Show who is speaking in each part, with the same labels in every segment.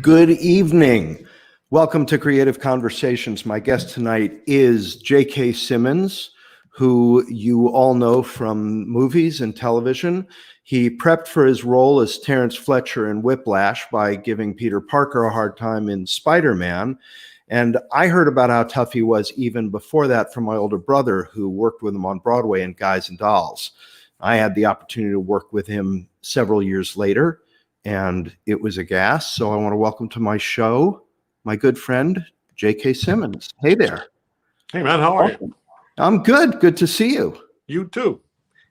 Speaker 1: Good evening. Welcome to Creative Conversations. My guest tonight is J.K. Simmons, who you all know from movies and television. He prepped for his role as Terrence Fletcher in Whiplash by giving Peter Parker a hard time in Spider-Man. And I heard about how tough he was even before that from my older brother, who worked with him on Broadway in Guys and Dolls. I had the opportunity to work with him several years later, and it was a gas. So I want to welcome to my show my good friend, J.K. Simmons. Hey there.
Speaker 2: Hey, man, how are you?
Speaker 1: I'm good. Good to see you.
Speaker 2: You too,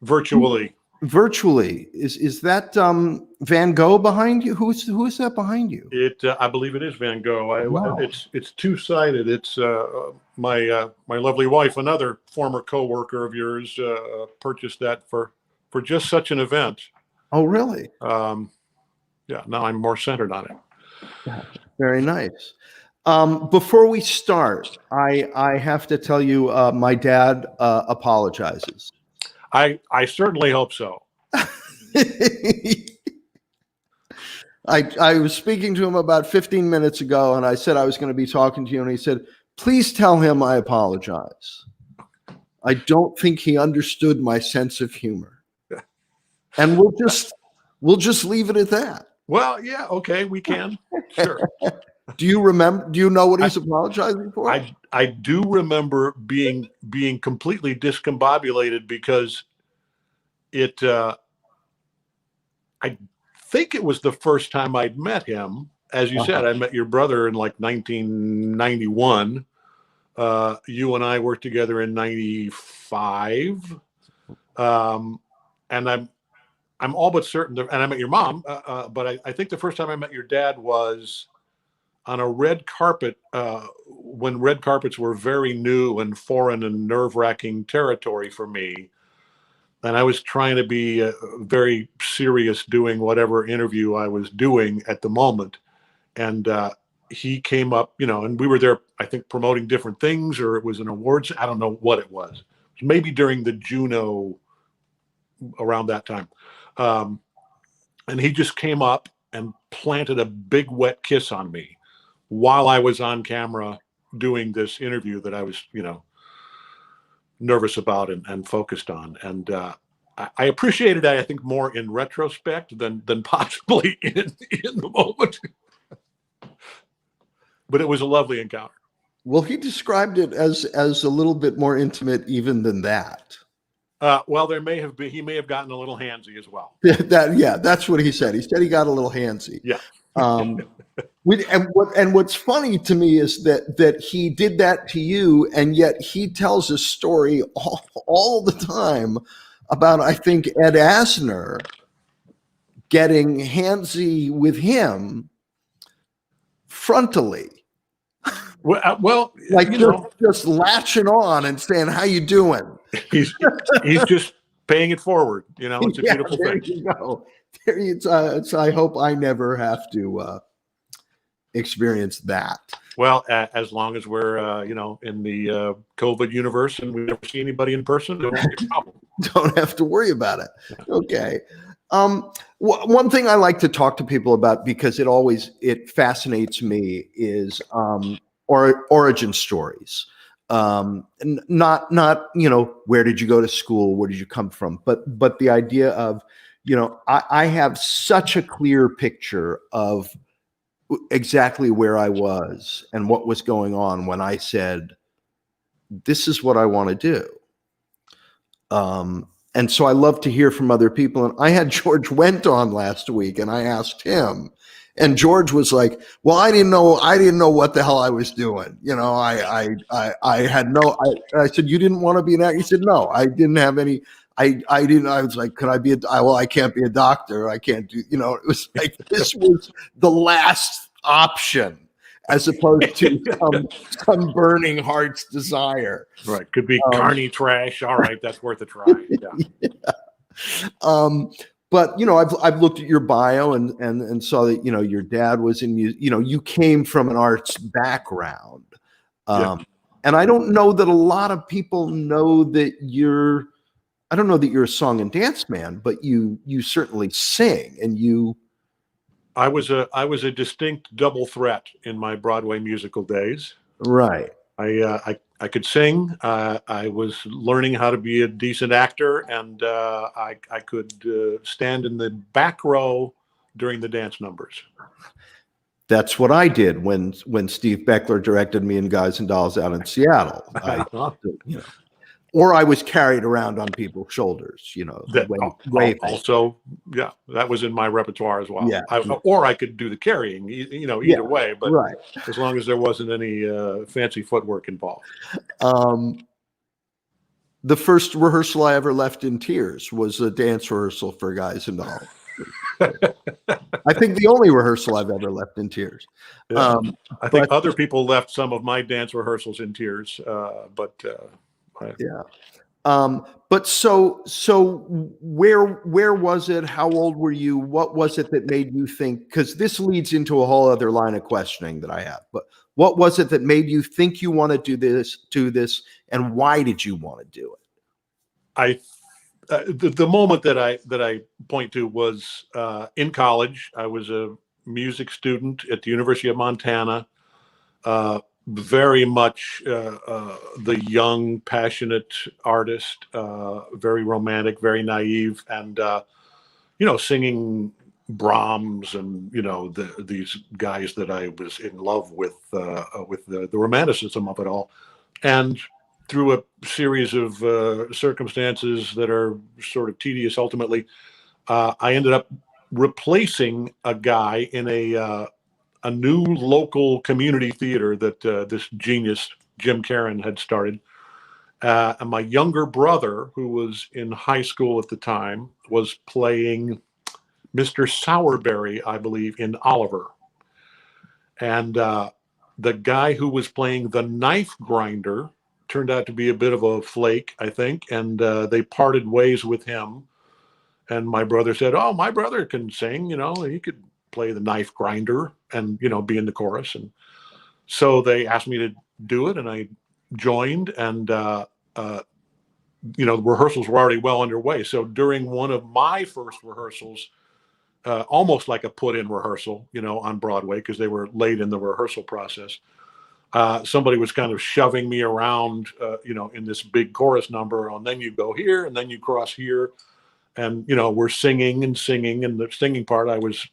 Speaker 2: virtually.
Speaker 1: Virtually. Is that Van Gogh behind you? Who is that behind you?
Speaker 2: I believe it is Van Gogh.
Speaker 1: Wow.
Speaker 2: It's two-sided. It's my lovely wife, another former co-worker of yours, purchased that for just such an event.
Speaker 1: Oh, really?
Speaker 2: Yeah. Now I'm more centered on it.
Speaker 1: Yeah, very nice. Before we start, I have to tell you, my dad apologizes.
Speaker 2: I certainly hope so.
Speaker 1: I was speaking to him about 15 minutes ago, and I said I was going to be talking to you, and he said, please tell him I apologize. I don't think he understood my sense of humor. And we'll just leave it at that.
Speaker 2: Well, yeah, okay, we can. Sure.
Speaker 1: Do you remember? Do you know what he's apologizing for?
Speaker 2: I do remember being completely discombobulated because I think it was the first time I'd met him. As you said, I met your brother in like 1991. You and I worked together in 95. And I'm all but certain, and I met your mom, but I think the first time I met your dad was on a red carpet when red carpets were very new and foreign and nerve-wracking territory for me. And I was trying to be very serious doing whatever interview I was doing at the moment. And he came up, and we were there, I think, promoting different things, or it was an awards. I don't know what it was. Maybe during the Juno, around that time. And he just came up and planted a big wet kiss on me while I was on camera doing this interview that I was, nervous about and focused on. And I appreciated that, I think, more in retrospect than possibly in the moment. But it was a lovely encounter.
Speaker 1: Well, he described it as a little bit more intimate even than that.
Speaker 2: Well, he may have gotten a little handsy as well.
Speaker 1: That's what he said. He said he got a little handsy.
Speaker 2: Yeah.
Speaker 1: And what's funny to me is that he did that to you, and yet he tells a story all the time about, I think, Ed Asner getting handsy with him frontally.
Speaker 2: Well,
Speaker 1: like just latching on and saying, "How you doing?"
Speaker 2: He's just paying it forward. It's a beautiful
Speaker 1: there
Speaker 2: thing.
Speaker 1: You go. It's I hope I never have to experience that.
Speaker 2: Well, as long as we're in the COVID universe and we never see anybody in person, it won't be a problem.
Speaker 1: Don't have to worry about it. Okay. One thing I like to talk to people about, because it fascinates me, is origin stories. Not where did you go to school, where did you come from, but the idea of, I have such a clear picture of exactly where I was and what was going on when I said, this is what I want to do. And so I love to hear from other people. And I had George Wendt on last week, and I asked him, and George was like, well, I didn't know what the hell I was doing. I said, you didn't want to be an actor? He said, no, I didn't have any. I was like, could I be I can't be a doctor. I can't do, it was like, this was the last option, as opposed to some burning heart's desire.
Speaker 2: Right. Could be carny trash. All right. That's worth a try. Yeah.
Speaker 1: But I've looked at your bio and saw that your dad was in music. You came from an arts background, and I don't know that a lot of people know that you're. I don't know that you're a song and dance man, but you certainly sing, and you
Speaker 2: I was a distinct double threat in my Broadway musical days.
Speaker 1: Right.
Speaker 2: I could sing. I was learning how to be a decent actor, and I could stand in the back row during the dance numbers.
Speaker 1: That's what I did when Steve Beckler directed me in Guys and Dolls out in Seattle. You know, or I was carried around on people's shoulders,
Speaker 2: That
Speaker 1: waving.
Speaker 2: also, yeah, that was in my repertoire as well.
Speaker 1: Yeah.
Speaker 2: Or I could do the carrying,
Speaker 1: Yeah,
Speaker 2: either way, but
Speaker 1: right.
Speaker 2: as long as there wasn't any fancy footwork involved.
Speaker 1: The first rehearsal I ever left in tears was a dance rehearsal for Guys and Dolls. I think the only rehearsal I've ever left in tears.
Speaker 2: Yeah. I think other people left some of my dance rehearsals in tears, but
Speaker 1: yeah. But so where was it? How old were you? What was it that made you think? Because this leads into a whole other line of questioning that I have. But what was it that made you think you want to do this, and why did you want to do it?
Speaker 2: The moment that I point to was in college. I was a music student at the University of Montana. Very much the young, passionate artist, very romantic, very naive, and singing Brahms and these guys that I was in love with the romanticism of it all, and through a series of circumstances that are sort of tedious, ultimately, I ended up replacing a guy in a new local community theater that this genius Jim Caron had started. And my younger brother, who was in high school at the time, was playing Mr. Sowerberry, I believe, in Oliver. And the guy who was playing the knife grinder turned out to be a bit of a flake, I think, and they parted ways with him. And my brother said, "Oh, my brother can sing, he could play the knife grinder and, be in the chorus." And so they asked me to do it, and I joined, and the rehearsals were already well underway. So during one of my first rehearsals, almost like a put-in rehearsal, on Broadway, because they were late in the rehearsal process, somebody was kind of shoving me around, in this big chorus number, and then you go here, and then you cross here, and, we're singing, and the singing part I was,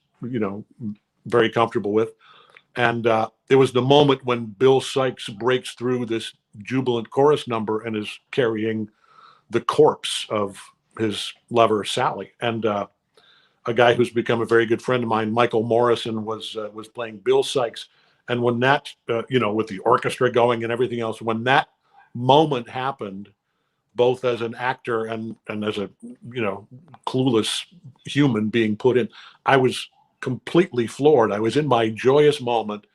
Speaker 2: very comfortable with. And it was the moment when Bill Sikes breaks through this jubilant chorus number and is carrying the corpse of his lover, Sally. And a guy who's become a very good friend of mine, Michael Morrison, was playing Bill Sikes. And when that, with the orchestra going and everything else, when that moment happened, both as an actor and as a, clueless human being put in, I was completely floored. I was in my joyous moment,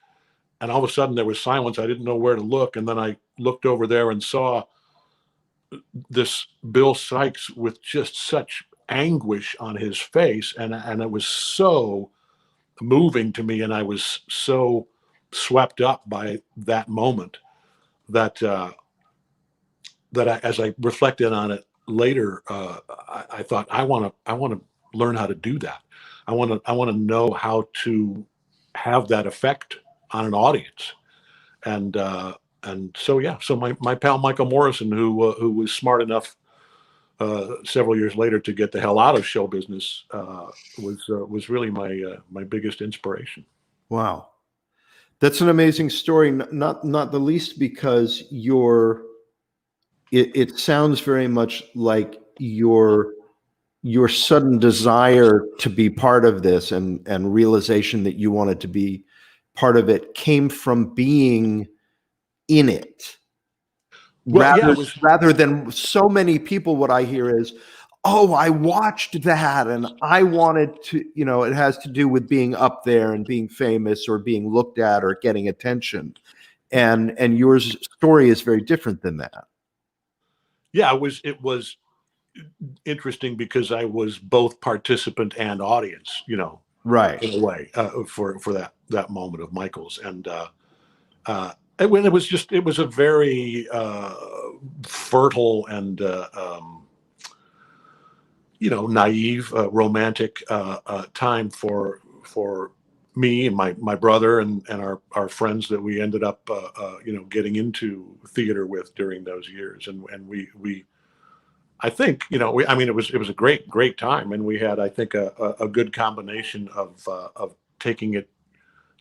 Speaker 2: and all of a sudden there was silence. I didn't know where to look. And then I looked over there and saw this Bill Sikes with just such anguish on his face. And it was so moving to me. And I was so swept up by that moment that, as I reflected on it later, I thought, I want to learn how to do that. I want to know how to have that effect on an audience. And so, yeah, so my pal Michael Morrison, who was smart enough several years later to get the hell out of show business, was really my biggest inspiration.
Speaker 1: Wow. That's an amazing story, not the least because it sounds very much like your sudden desire to be part of this and realization that you wanted to be part of it came from being in it.
Speaker 2: Well,
Speaker 1: rather than so many people, what I hear is, "Oh, I watched that and I wanted to," it has to do with being up there and being famous or being looked at or getting attention. And your story is very different than that.
Speaker 2: Yeah, it was interesting because I was both participant and audience,
Speaker 1: Right.
Speaker 2: in a way, for that moment of Michael's. And when it was a very fertile and naive, romantic time for me and my brother and our friends that we ended up getting into theater with during those years, and we I think I mean it was a great time, and we had, I think, a good combination of taking it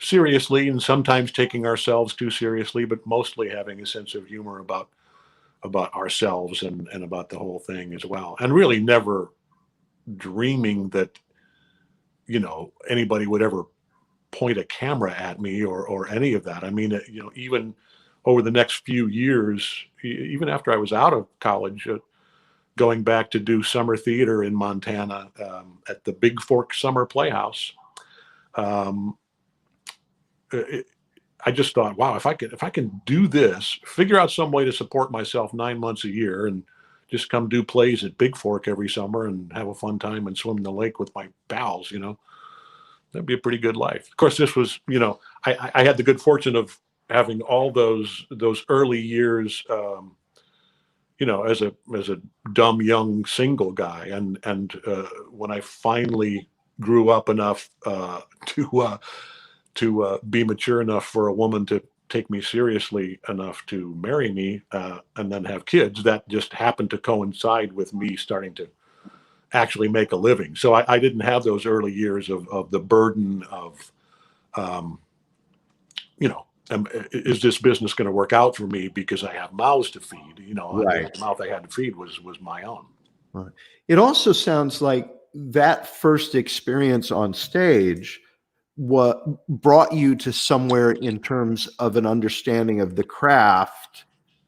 Speaker 2: seriously and sometimes taking ourselves too seriously, but mostly having a sense of humor about ourselves and about the whole thing as well, and really never dreaming that anybody would ever point a camera at me or any of that. I mean, even over the next few years, even after I was out of college, going back to do summer theater in Montana at the Big Fork Summer Playhouse. Um, I just thought, wow, if I can do this, figure out some way to support myself 9 months a year and just come do plays at Big Fork every summer and have a fun time and swim in the lake with my pals, that'd be a pretty good life. Of course, this was, I had the good fortune of having all those early years, as a dumb young single guy, and when I finally grew up enough to be mature enough for a woman to take me seriously enough to marry me and then have kids, that just happened to coincide with me starting to actually make a living. So I didn't have those early years of the burden of, is this business going to work out for me because I have mouths to feed?
Speaker 1: Right.
Speaker 2: The mouth I had to feed was my own.
Speaker 1: Right. It also sounds like that first experience on stage what brought you to somewhere in terms of an understanding of the craft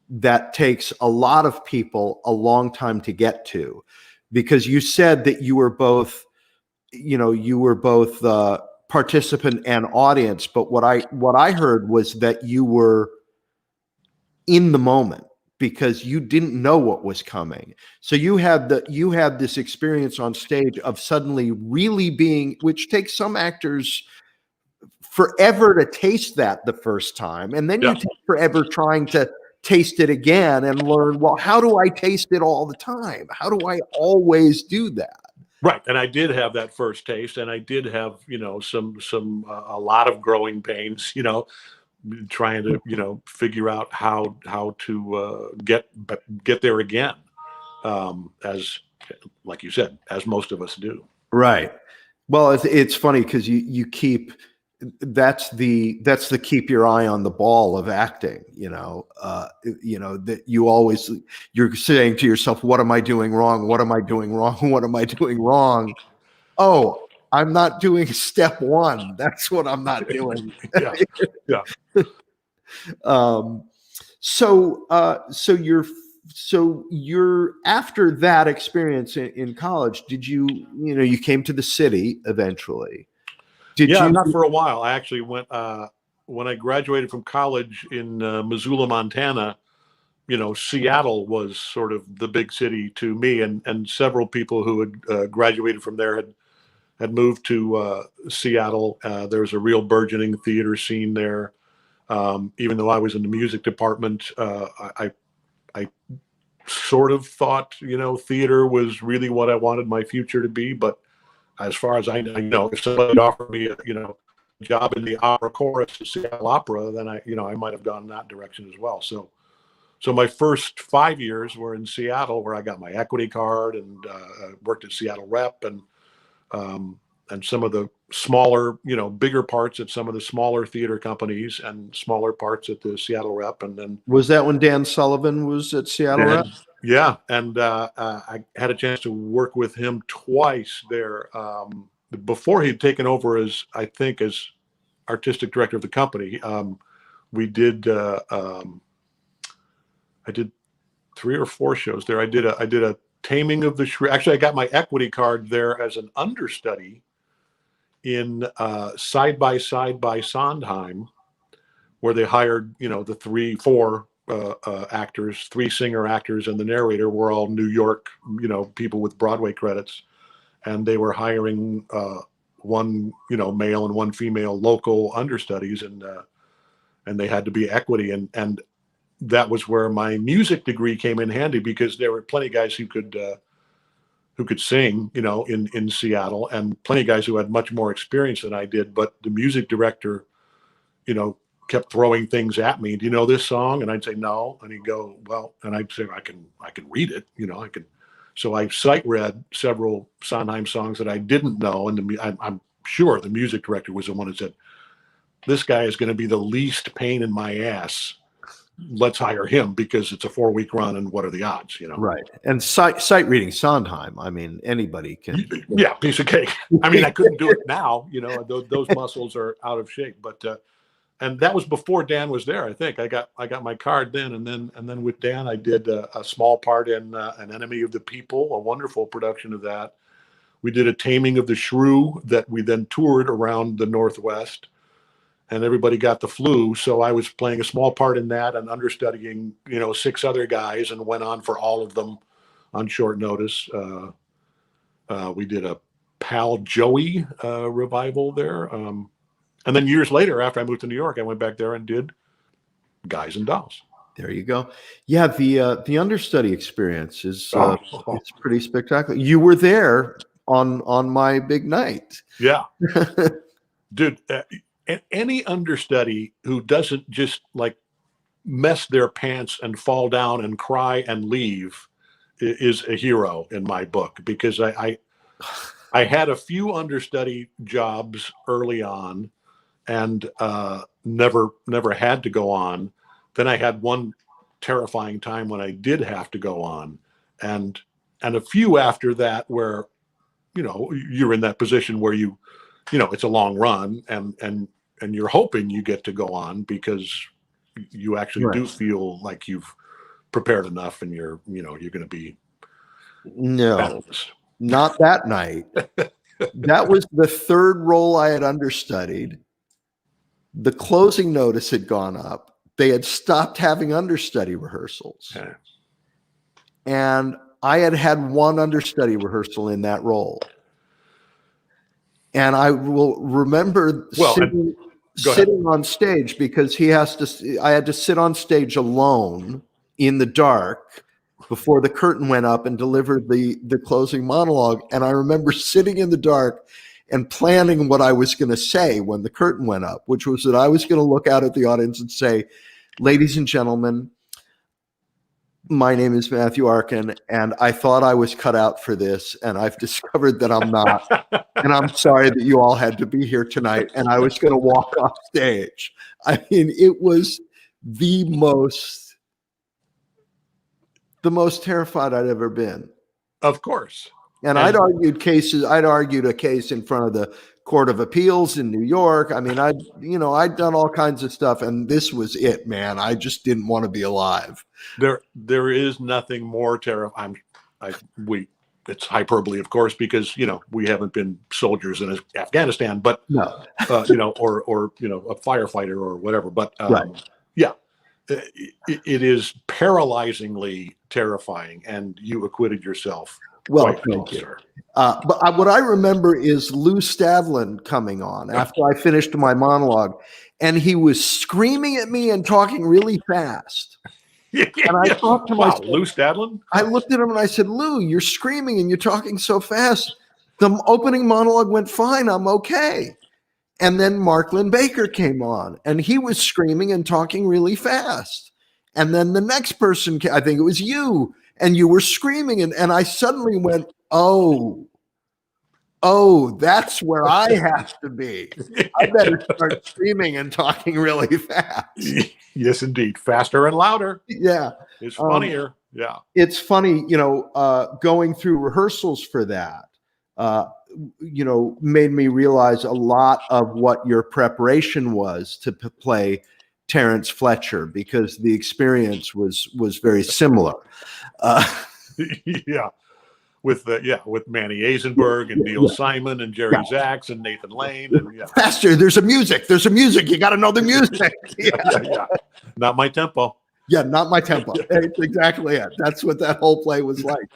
Speaker 1: that takes a lot of people a long time to get to, because you said that you were both participant and audience, but what I heard was that you were in the moment because you didn't know what was coming. So you had this experience on stage of suddenly really being, which takes some actors forever to taste that the first time, and then you take forever trying to taste it again and learn, well, how do I taste it all the time? How do I always do that?
Speaker 2: Right. And I did have that first taste, and I did have, a lot of growing pains, trying to, figure out how to get there again. As, like you said, as most of us do.
Speaker 1: Right. Well, it's funny because you keep, that's the keep your eye on the ball of acting, that you're saying to yourself, what am I doing wrong? What am I doing wrong? What am I doing wrong? Oh, I'm not doing step one. That's what I'm not doing.
Speaker 2: Yeah. Yeah.
Speaker 1: So you're after that experience in college, did you came to the city eventually?
Speaker 2: Not for a while. I actually went when I graduated from college in Missoula, Montana. Seattle was sort of the big city to me, and several people who had graduated from there had moved to Seattle. There was a real burgeoning theater scene there. Even though I was in the music department, I sort of thought, theater was really what I wanted my future to be. But as far as I know, if somebody offered me, a job in the opera chorus at Seattle Opera, then I might have gone in that direction as well. So my first 5 years were in Seattle, where I got my equity card and worked at Seattle Rep and some of the smaller, bigger parts at some of the smaller theater companies and smaller parts at the Seattle Rep. And then
Speaker 1: was that when Dan Sullivan was at Seattle Rep?
Speaker 2: Yeah. And I had a chance to work with him twice there before he'd taken over as artistic director of the company. I did 3 or 4 shows there. I did a Taming of the Shrew. Actually, I got my equity card there as an understudy in Side by Side by Sondheim, where they hired, the 4 actors, 3 singer actors, and the narrator were all New York, people with Broadway credits, and they were hiring 1, male and 1 female local understudies, and they had to be equity, and that was where my music degree came in handy, because there were plenty of guys who could who could sing, in Seattle, and plenty of guys who had much more experience than I did. But the music director, kept throwing things at me. Do you know this song? And I'd say no. And he'd go, well, and I'd say I can read it. I can. So I sight read several Sondheim songs that I didn't know, and I'm sure the music director was the one who said, "This guy is going to be the least pain in my ass. Let's hire him because it's a 4-week run, and what are the odds?"
Speaker 1: Right. And sight reading Sondheim. I mean, anybody can.
Speaker 2: Yeah, piece of cake. I mean, I couldn't do it now. Those muscles are out of shape. But and that was before Dan was there. I think I got my card then, and then with Dan, I did a small part in An Enemy of the People, a wonderful production of that. We did a Taming of the Shrew that we then toured around the Northwest, and everybody got the flu. So I was playing a small part in that and understudying, 6 other guys, and went on for all of them on short notice. We did a Pal Joey revival there. And then years later, after I moved to New York, I went back there and did Guys and Dolls.
Speaker 1: There you go. Yeah, the understudy experience is it's pretty spectacular. You were there on my big night.
Speaker 2: Yeah, dude. Any understudy who doesn't just like mess their pants and fall down and cry and leave is a hero in my book, because I had a few understudy jobs early on, and never had to go on. Then I had one terrifying time when I did have to go on, and a few after that where, you're in that position where it's a long run, and you're hoping you get to go on because you actually do feel like you've prepared enough, and you're going to be balanced.
Speaker 1: Not that night. That was the 3rd role I had understudied. The closing notice had gone up. They had stopped having understudy rehearsals. Okay. And I had one understudy rehearsal in that role. And I will remember sitting on stage, because I had to sit on stage alone in the dark before the curtain went up and delivered the closing monologue. And I remember sitting in the dark and planning what I was going to say when the curtain went up, which was that I was going to look out at the audience and say, "Ladies and gentlemen, my name is Matthew Arkin, and I thought I was cut out for this, and I've discovered that I'm not. And I'm sorry that you all had to be here tonight." And I was going to walk off stage. I mean, it was the most terrified I'd ever been.
Speaker 2: Of course.
Speaker 1: And I'd argued a case in front of the Court of Appeals in New York. I mean, I'd done all kinds of stuff, and this was it, man. I just didn't want to be alive.
Speaker 2: There is nothing more terrifying. It's hyperbole, of course, because we haven't been soldiers in Afghanistan, but
Speaker 1: no.
Speaker 2: or a firefighter or whatever. But yeah, it is paralyzingly terrifying, and you acquitted yourself.
Speaker 1: Well, thank you. But what I remember is Lou Stavlin coming on after I finished my monologue, and he was screaming at me and talking really fast. And I thought to myself,
Speaker 2: Lou Stavlin?
Speaker 1: I looked at him and I said, "Lou, you're screaming and you're talking so fast. The opening monologue went fine. I'm okay." And then Mark Lynn-Baker came on, and he was screaming and talking really fast. And then the next person, I think it was you, and you were screaming, and I suddenly went, oh, that's where I have to be. I better start screaming and talking really fast.
Speaker 2: Yes, indeed. Faster and louder.
Speaker 1: Yeah.
Speaker 2: It's funnier. Yeah.
Speaker 1: It's funny, going through rehearsals for that, made me realize a lot of what your preparation was to play Terrence Fletcher, because the experience was very similar.
Speaker 2: Yeah. With Manny Eisenberg and Neil Simon and Jerry Zaks and Nathan Lane and
Speaker 1: faster. There's a music. You got to know the music.
Speaker 2: Yeah. Not my tempo.
Speaker 1: Yeah, not my tempo. It's exactly it. That's what that whole play was like.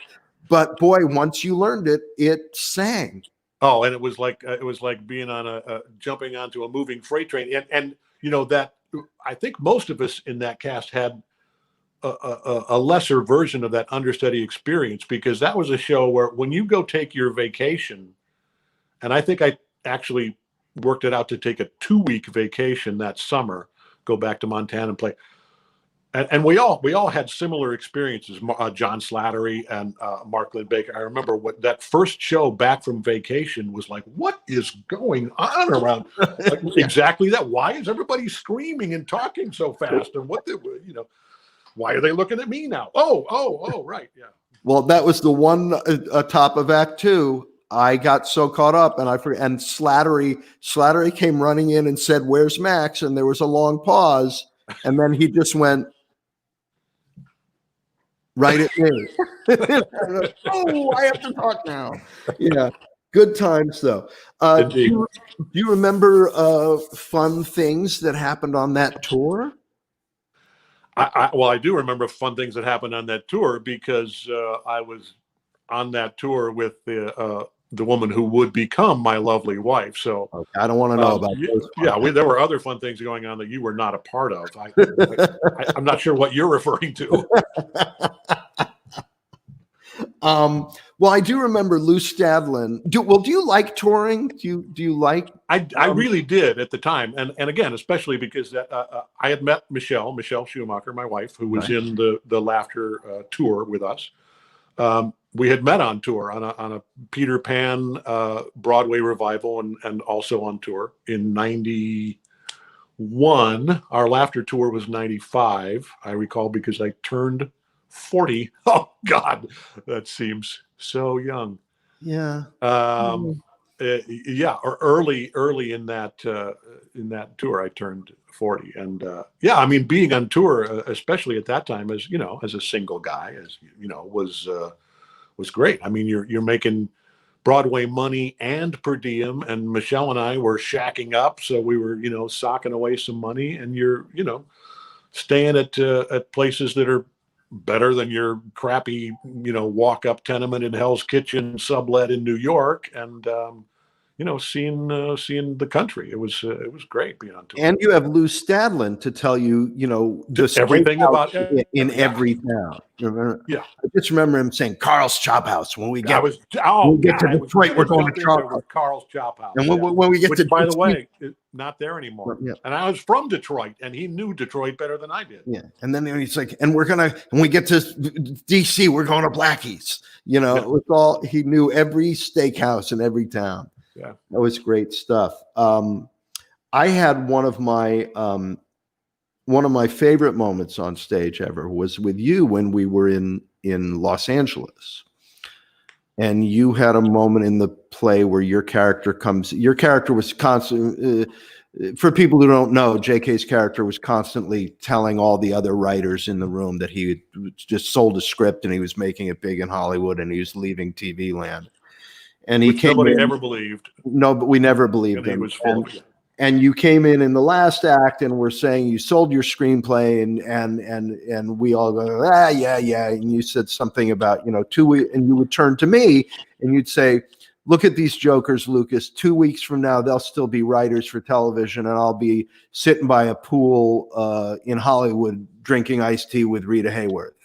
Speaker 1: But boy, once you learned it, it sang.
Speaker 2: Oh, and it was like being on jumping onto a moving freight train, and that I think most of us in that cast had a lesser version of that understudy experience, because that was a show where when you go take your vacation, and I think I actually worked it out to take a 2-week vacation that summer, go back to Montana and play. And we all had similar experiences. John Slattery and Mark Lynn-Baker. I remember what that first show back from vacation was like. What is going on around? Like, exactly that. Why is everybody screaming and talking so fast? And why are they looking at me now? Oh, right, yeah.
Speaker 1: Well, that was the one top of Act 2. I got so caught up, and and Slattery came running in and said, "Where's Max?" And there was a long pause, and then he just went right at me. Oh, I have to talk now. Yeah, good times though. Do you remember fun things that happened on that tour?
Speaker 2: I do remember fun things that happened on that tour, because I was on that tour with the woman who would become my lovely wife. So
Speaker 1: okay, I don't want to know about those.
Speaker 2: Yeah, there were other fun things going on that you were not a part of. I'm not sure what you're referring to.
Speaker 1: Well, I do remember Lou Stadlin. Do you like touring? Do you like?
Speaker 2: I really did at the time, and again, especially because I had met Michelle Schumacher, my wife, who was in the Laughter tour with us. We had met on tour on a Peter Pan Broadway revival, and also on tour in '91. Our Laughter tour was '95, I recall, because I turned 40. Oh God, that seems so young.
Speaker 1: Yeah.
Speaker 2: Yeah, or early in that tour, I turned 40, and yeah, I mean, being on tour, especially at that time, as as a single guy, was great. I mean, you're making Broadway money and per diem, and Michelle and I were shacking up, so we were socking away some money, and you're staying at places that are better than your crappy walk up tenement in Hell's Kitchen sublet in New York, and seeing the country. It was great being on tour.
Speaker 1: And you have Lou Stadlin to tell you,
Speaker 2: everything about
Speaker 1: in every town. Remember?
Speaker 2: Yeah,
Speaker 1: I just remember him saying Carl's Chop House when we get.
Speaker 2: to Detroit,
Speaker 1: we're going to Charles.
Speaker 2: Carl's Chop House.
Speaker 1: And when we get to,
Speaker 2: by the way, not there anymore.
Speaker 1: Yeah.
Speaker 2: And I was from Detroit, and he knew Detroit better than I did.
Speaker 1: Yeah, and then he's like, and when we get to DC, we're going to Blackie's. It was all, he knew every steakhouse in every town.
Speaker 2: Yeah,
Speaker 1: that was great stuff. I had one of my favorite moments on stage ever was with you when we were in Los Angeles, and you had a moment in the play where your character was constant. For people who don't know, JK's character was constantly telling all the other writers in the room that he had just sold a script and he was making it big in Hollywood and he was leaving TV land. And he came
Speaker 2: nobody
Speaker 1: in,
Speaker 2: ever believed.
Speaker 1: No, but we never believed him.
Speaker 2: He was full.
Speaker 1: And you came in the last act and were saying you sold your screenplay, and we all go, yeah. And you said something about 2 weeks, and you would turn to me and you'd say, "Look at these jokers, Lucas. 2 weeks from now, they'll still be writers for television, and I'll be sitting by a pool in Hollywood drinking iced tea with Rita Hayworth."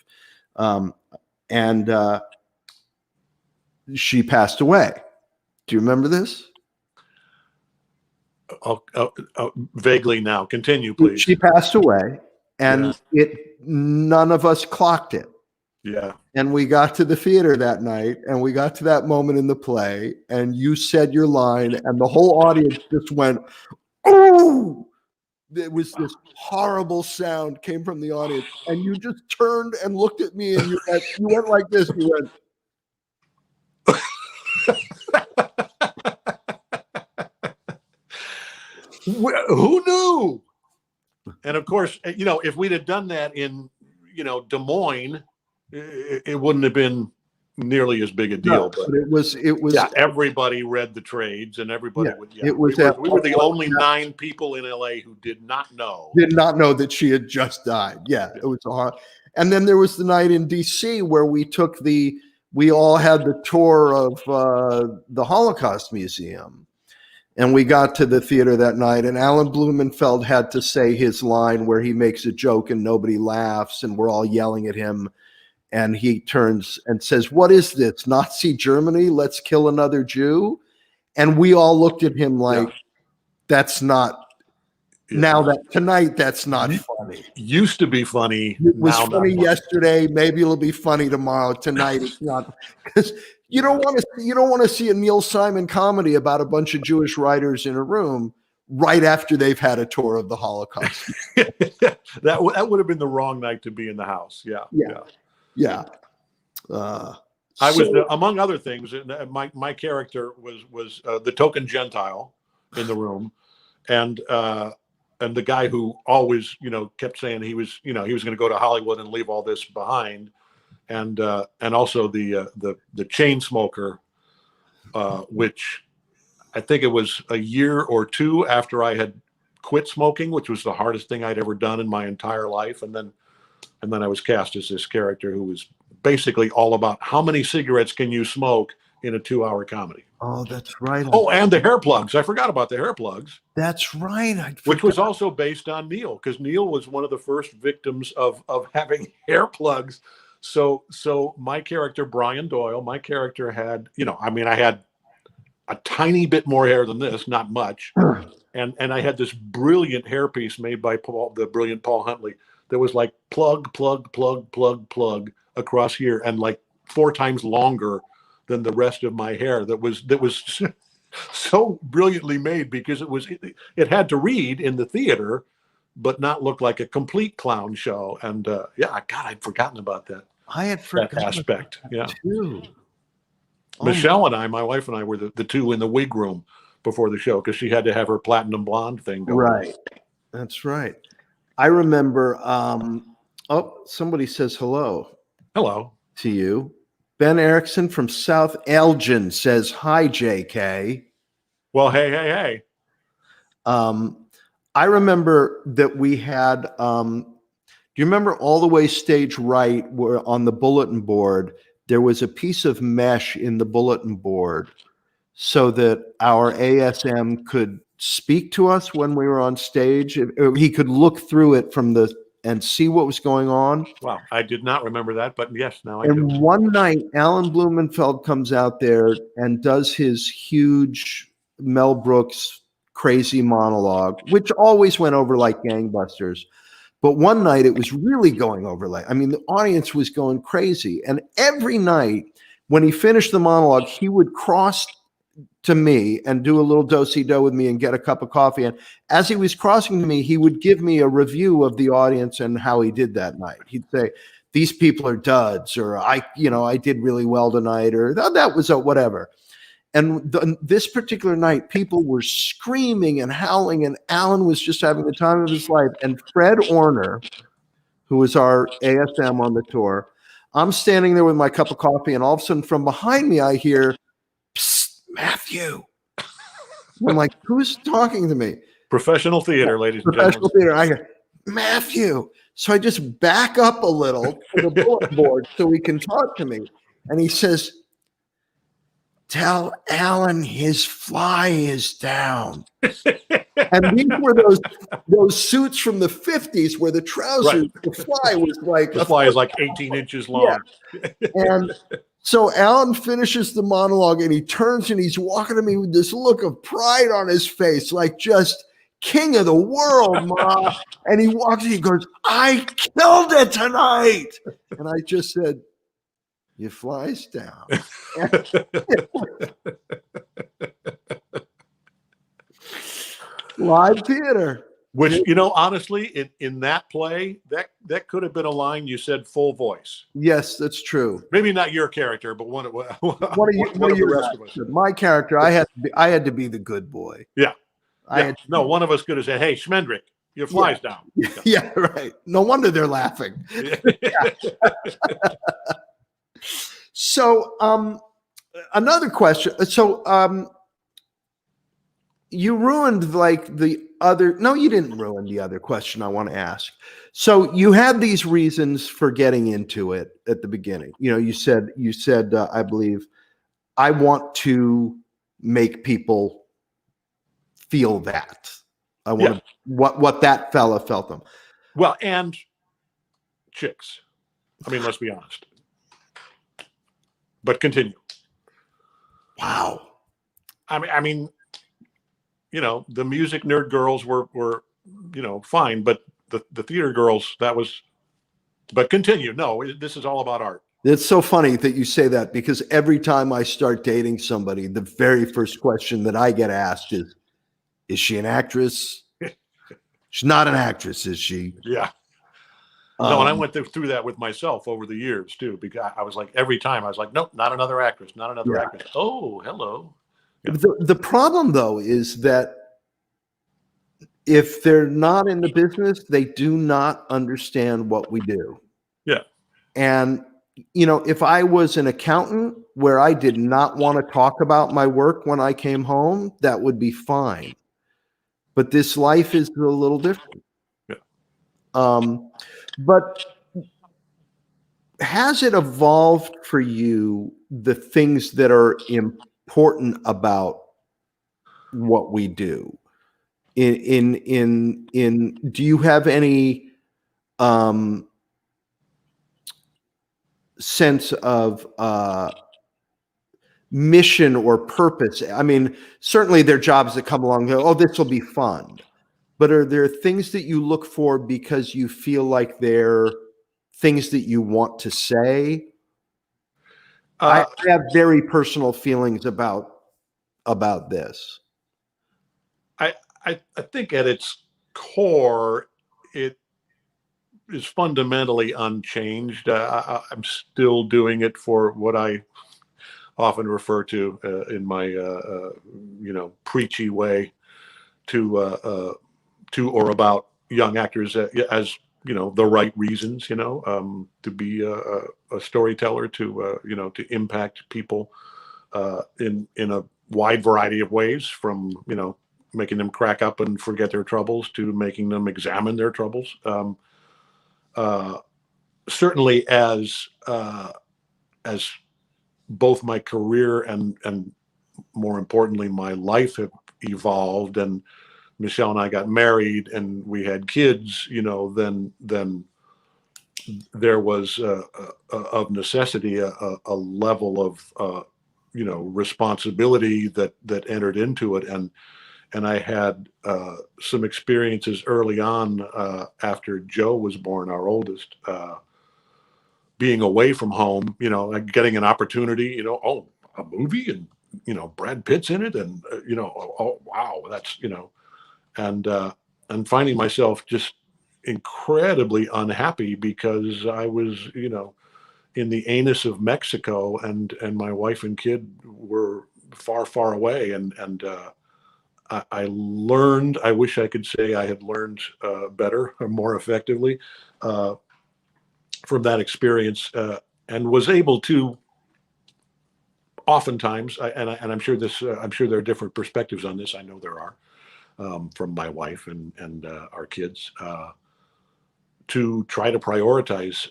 Speaker 1: And she passed away. Do you remember this?
Speaker 2: Vaguely now. Continue, please.
Speaker 1: She passed away, and none of us clocked it.
Speaker 2: Yeah.
Speaker 1: And we got to the theater that night, and we got to that moment in the play, and you said your line, and the whole audience just went, "Oh!" There was this horrible sound came from the audience, and you just turned and looked at me, and you went like this. You went.
Speaker 2: Who knew? And of course, if we'd have done that in, Des Moines, it wouldn't have been nearly as big a deal.
Speaker 1: No, but it was.
Speaker 2: Yeah, everybody read the trades, and everybody would. Yeah,
Speaker 1: it was.
Speaker 2: We were the only 9 people in LA who did not know
Speaker 1: that she had just died. Yeah, it was hard. And then there was the night in DC where we all had the tour of the Holocaust Museum. And we got to the theater that night, and Alan Blumenfeld had to say his line where he makes a joke and nobody laughs, and we're all yelling at him. And he turns and says, "What is this? Nazi Germany? Let's kill another Jew." And we all looked at him like, that's not, now that tonight, that's not funny.
Speaker 2: Used to be funny.
Speaker 1: It was
Speaker 2: now
Speaker 1: funny
Speaker 2: not
Speaker 1: yesterday. Maybe it'll be funny tomorrow. Tonight, it's not. Because you don't want to see a Neil Simon comedy about a bunch of Jewish writers in a room right after they've had a tour of the Holocaust.
Speaker 2: that would have been the wrong night to be in the house. Yeah. I was, among other things, my character was the token Gentile in the room, and the guy who always, kept saying he was going to go to Hollywood and leave all this behind, and also the chain smoker, which I think it was a year or two after I had quit smoking, which was the hardest thing I'd ever done in my entire life, and then I was cast as this character who was basically all about how many cigarettes can you smoke in a 2-hour comedy.
Speaker 1: Oh, that's right.
Speaker 2: Oh, and the hair plugs. I forgot about the hair plugs.
Speaker 1: That's right.
Speaker 2: Which was also based on Neil, because Neil was one of the first victims of having hair plugs. So my character, Brian Doyle, had, I had a tiny bit more hair than this, not much. And I had this brilliant hairpiece made by the brilliant Paul Huntley that was like plug, plug, plug, plug, plug across here, and like 4 times longer than the rest of my hair. That was so brilliantly made, because it had to read in the theater, but not look like a complete clown show. And God, I'd forgotten about that.
Speaker 1: I had forgotten
Speaker 2: that aspect.
Speaker 1: That too.
Speaker 2: Michelle and I, my wife and I, were the two in the wig room before the show, because she had to have her platinum blonde thing going.
Speaker 1: Right. That's right. I remember. Somebody says hello.
Speaker 2: Hello
Speaker 1: to you. Ben Erickson from South Elgin says, "Hi, JK."
Speaker 2: Well, hey.
Speaker 1: I remember that we had, do you remember all the way stage right, where on the bulletin board, there was a piece of mesh in the bulletin board so that our ASM could speak to us when we were on stage. He could look through it and see what was going on.
Speaker 2: Wow, I did not remember that, but yes, now I
Speaker 1: do.
Speaker 2: do.
Speaker 1: And one night, Alan Blumenfeld comes out there and does his huge Mel Brooks crazy monologue, which always went over like gangbusters. But one night, it was really going over like, the audience was going crazy. And every night, when he finished the monologue, he would cross to me and do a little do-si-do with me and get a cup of coffee. And as he was crossing to me, he would give me a review of the audience and how he did that night. He'd say, "These people are duds," or I did really well tonight," or that was whatever. And this particular night, people were screaming and howling, and Alan was just having the time of his life. And Fred Orner, who was our ASM on the tour, I'm standing there with my cup of coffee, and all of a sudden from behind me, I hear, "Psst, Matthew." I'm like, "Who's talking to me?"
Speaker 2: Professional theater, ladies and gentlemen.
Speaker 1: Professional theater. I go, "Matthew." So I just back up a little to the bulletin board so he can talk to me. And he says, "Tell Alan his fly is down." And these were those suits from the 50s where the trousers, right. The fly was like...
Speaker 2: The fly is like 18 inches long.
Speaker 1: Yeah. And so Alan finishes the monologue, and he turns and he's walking to me with this look of pride on his face, like just king of the world, Ma. And he walks and he goes, "I killed it tonight." And I just said, "Your fly's down." Live theater.
Speaker 2: Which, honestly, in that play, that could have been a line you said full voice.
Speaker 1: Yes, that's true.
Speaker 2: Maybe not your character, but one of the rest of us.
Speaker 1: My character, I had to be the good boy.
Speaker 2: Yeah. One of us could have said, "Hey, Schmendrick, your fly's down."
Speaker 1: Yeah, right. No wonder they're laughing. So, another question. So, you ruined like the other. No, you didn't ruin the other question I want to ask. So you had these reasons for getting into it at the beginning. You said, I believe, I want to make people feel that. I want
Speaker 2: Yeah.
Speaker 1: to what that fella felt them.
Speaker 2: Well, and chicks. I mean, let's be honest. But continue.
Speaker 1: Wow.
Speaker 2: I mean, the music nerd girls were fine, but the theater girls, that was. But continue. No, this is all about art.
Speaker 1: It's so funny that you say that, because every time I start dating somebody, the very first question that I get asked is she an actress? She's not an actress, is she?
Speaker 2: Yeah. No, and I went through that with myself over the years too, because I was like, every time I was like, nope, not another actress, not another actress. Oh, hello. Yeah.
Speaker 1: The problem, though, is that if they're not in the business, they do not understand what we do.
Speaker 2: Yeah.
Speaker 1: And, if I was an accountant where I did not want to talk about my work when I came home, that would be fine. But this life is a little different.
Speaker 2: Yeah.
Speaker 1: But has it evolved for you, the things that are important about what we do? Do you have any sense of mission or purpose? I mean, certainly there are jobs that come along and go, oh, this will be fun. But are there things that you look for because you feel like they're things that you want to say? I have very personal feelings about this.
Speaker 2: I think at its core, it is fundamentally unchanged. I'm still doing it for what I often refer to in my preachy way to or about young actors as the right reasons, to be a storyteller, to to impact people in a wide variety of ways, from making them crack up and forget their troubles to making them examine their troubles. Certainly, as both my career and more importantly my life have evolved, and Michelle and I got married and we had kids, then there was of necessity a level of responsibility that entered into it, and I had some experiences early on after Joe was born, our oldest, being away from home, like getting an opportunity, oh, a movie, and Brad Pitt's in it, and oh wow, that's and finding myself just incredibly unhappy because I was in the anus of Mexico, and my wife and kid were far away, and I learned. I wish I could say I had learned better or more effectively from that experience, and was able to. Oftentimes, and I'm sure I'm sure there are different perspectives on this. I know there are, from my wife and our kids, to try to prioritize,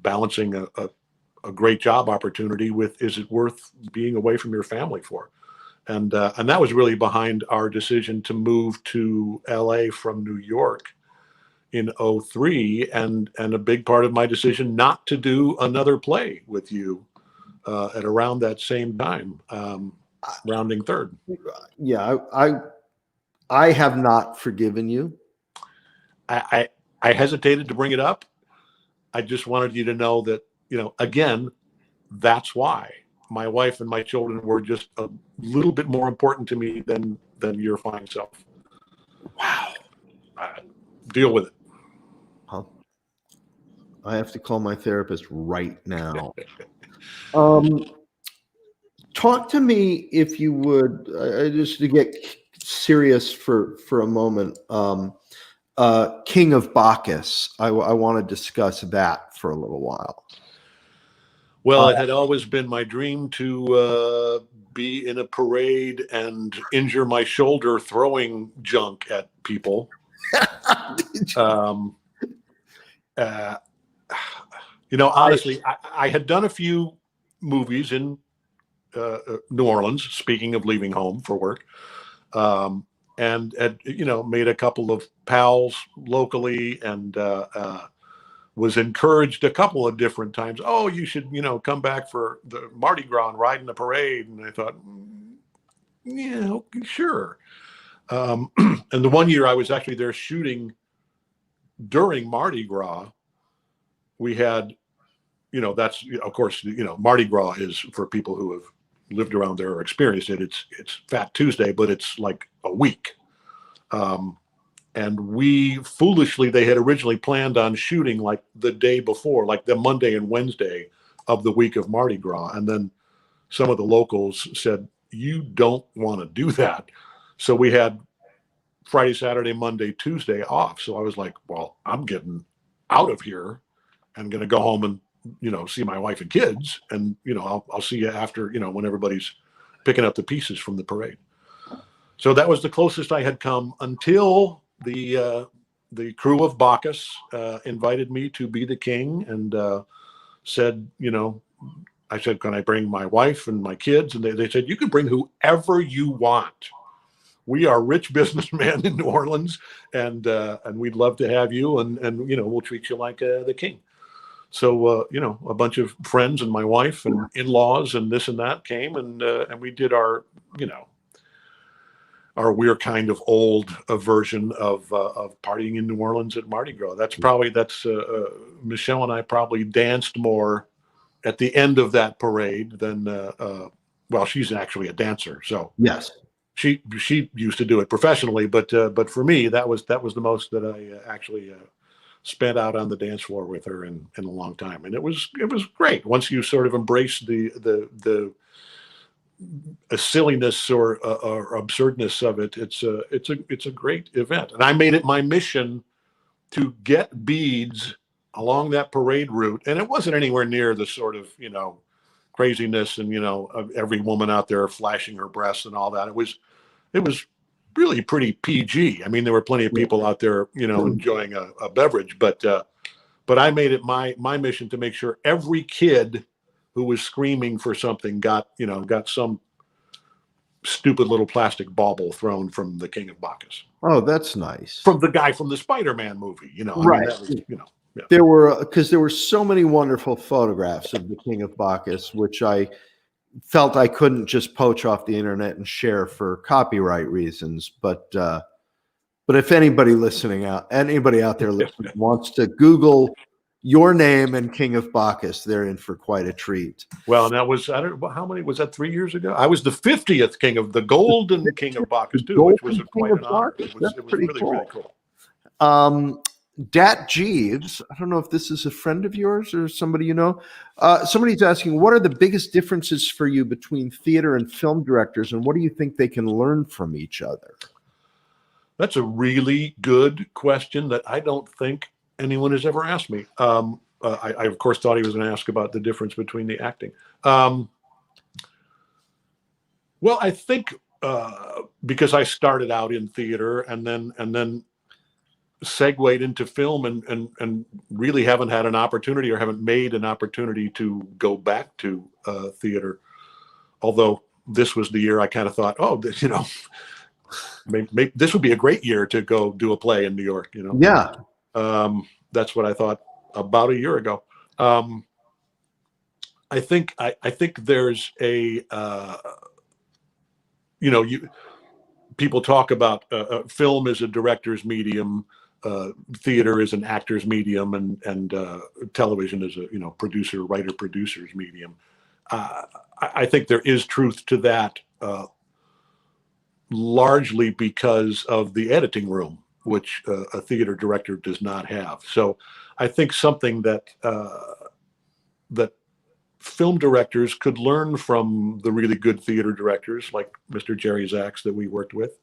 Speaker 2: balancing a great job opportunity with, is it worth being away from your family for? And that was really behind our decision to move to LA from New York in '03, and a big part of my decision not to do another play with you at around that same time, rounding third.
Speaker 1: Yeah, I have not forgiven you.
Speaker 2: I hesitated to bring it up. I just wanted you to know that, again, that's why my wife and my children were just a little bit more important to me than your fine self.
Speaker 1: Wow.
Speaker 2: Deal with it.
Speaker 1: I have to call my therapist right now. Talk to me, if you would, just to get serious for a moment. King of Bacchus. I want to discuss that for a little while.
Speaker 2: Well, it had always been my dream to be in a parade and injure my shoulder throwing junk at people. Honestly, I had done a few movies in New Orleans, speaking of leaving home for work. And made a couple of pals locally, and was encouraged a couple of different times. Oh, you should, come back for the Mardi Gras and ride in the parade. And I thought, yeah, okay, sure. And the one year I was actually there shooting during Mardi Gras, we had, that's, of course, Mardi Gras is, for people who have lived around there or experienced it, it's Fat Tuesday, but it's like a week. And we foolishly, they had originally planned on shooting like the day before, like the Monday and Wednesday of the week of Mardi Gras. And then some of the locals said, you don't want to do that. So we had Friday, Saturday, Monday, Tuesday off. So I was like, well, I'm getting out of here and going to go home and, see my wife and kids. And, I'll see you after, when everybody's picking up the pieces from the parade. So that was the closest I had come until the crew of Bacchus invited me to be the king, and said, I said, can I bring my wife and my kids? And they said, you can bring whoever you want. We are rich businessmen in New Orleans, and we'd love to have you, and we'll treat you like the king. So a bunch of friends and my wife and in-laws and this and that came, and we did our we're kind of old version of partying in New Orleans at Mardi Gras. That's Michelle and I probably danced more at the end of that parade than well, she's actually a dancer, so
Speaker 1: yes,
Speaker 2: she used to do it professionally, but for me that was the most that I actually spent out on the dance floor with her in a long time, and it was great once you sort of embrace the silliness or absurdness of it. It's a great event, and I made it my mission to get beads along that parade route, and it wasn't anywhere near the sort of craziness and of every woman out there flashing her breasts and all that. It was really pretty PG. I mean, there were plenty of people out there enjoying a beverage, but I made it my mission to make sure every kid who was screaming for something got some stupid little plastic bauble thrown from the King of Bacchus.
Speaker 1: Oh, that's nice.
Speaker 2: From the guy from the Spider-Man movie,
Speaker 1: right?
Speaker 2: I mean, that was, yeah.
Speaker 1: There were so many wonderful photographs of the King of Bacchus, which I felt I couldn't just poach off the internet and share for copyright reasons. But if anybody out there listening wants to Google your name and King of Bacchus, they're in for quite a treat.
Speaker 2: Well, and that was, I don't know, how many was that, 3 years ago? I was the 50th King of the Golden King of Bacchus too, which was quite an honor. It was really cool. Really cool.
Speaker 1: Dat Jeeves, I don't know if this is a friend of yours or somebody somebody's asking, what are the biggest differences for you between theater and film directors, and what do you think they can learn from each other?
Speaker 2: That's a really good question that I don't think anyone has ever asked me. I of course thought he was going to ask about the difference between the acting. Well, I think because I started out in theater and then segued into film and really haven't had an opportunity or haven't made an opportunity to go back to theater. Although this was the year I kind of thought, maybe this would be a great year to go do a play in New York.
Speaker 1: Yeah.
Speaker 2: That's what I thought about a year ago. I think there's a people talk about film is a director's medium, theater is an actor's medium, and television is a writer-producer's medium. I think there is truth to that, largely because of the editing room, which a theater director does not have. So I think something that film directors could learn from the really good theater directors like Mr. Jerry Zaks that we worked with,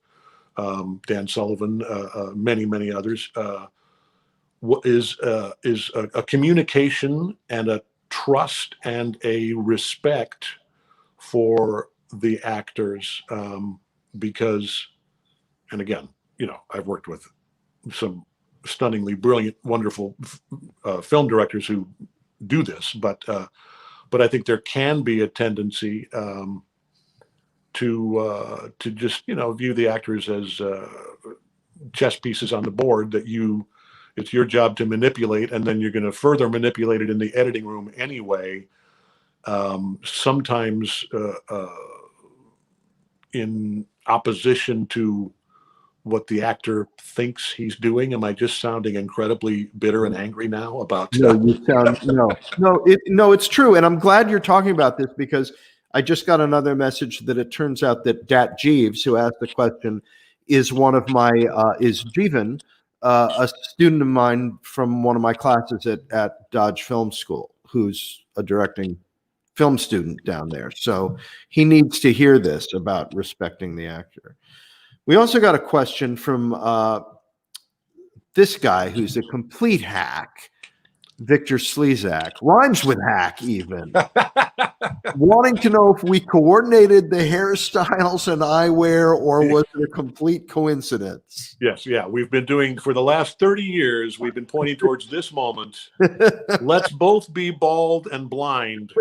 Speaker 2: Dan Sullivan, many others, is a communication and a trust and a respect for the actors, because, and again, I've worked with some stunningly brilliant, wonderful film directors who do this, but I think there can be a tendency to just view the actors as chess pieces on the board that it's your job to manipulate, and then you're going to further manipulate it in the editing room anyway. Sometimes in opposition to what the actor thinks he's doing. Am I just sounding incredibly bitter and angry now about?
Speaker 1: No, you sound no. It's true, and I'm glad you're talking about this because I just got another message that it turns out that Dat Jeeves, who asked the question, is one of my is Jeevan, a student of mine from one of my classes at Dodge Film School, who's a directing film student down there. So he needs to hear this about respecting the actor. We also got a question from this guy who's a complete hack, Victor Slezak, rhymes with hack even, wanting to know if we coordinated the hairstyles and eyewear or was it a complete coincidence?
Speaker 2: Yes, yeah. We've been doing, for the last 30 years, we've been pointing towards this moment. Let's both be bald and blind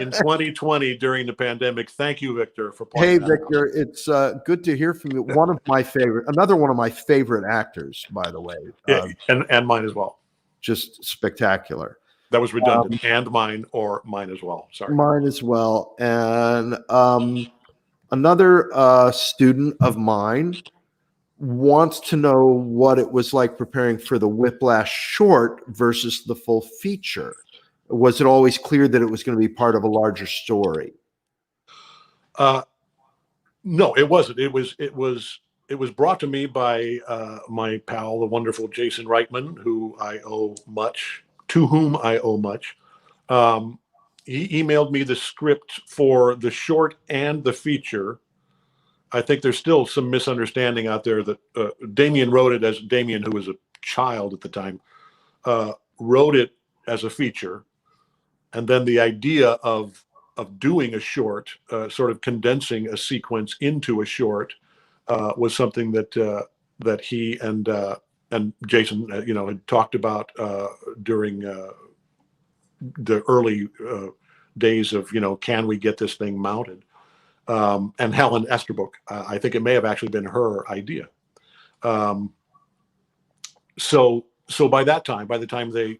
Speaker 2: in 2020 during the pandemic. Thank you, Victor, for pointing
Speaker 1: Hey, Victor, out. It's good to hear from you. Another one of my favorite actors, by the way.
Speaker 2: And mine as well.
Speaker 1: Just spectacular.
Speaker 2: That was redundant. And mine or mine as well. Sorry.
Speaker 1: Mine as well. And another student of mine wants to know what it was like preparing for the Whiplash short versus the full feature. Was it always clear that it was going to be part of a larger story?
Speaker 2: No, it wasn't. It was brought to me by my pal, the wonderful Jason Reitman, to whom I owe much. He emailed me the script for the short and the feature. I think there's still some misunderstanding out there that Damien wrote it as Damien, who was a child at the time, wrote it as a feature. And then the idea of doing a short, sort of condensing a sequence into a short, was something that he and Jason, had talked about during the early days of, can we get this thing mounted? And Helen Esterbrook, I think it may have actually been her idea. So by the time they,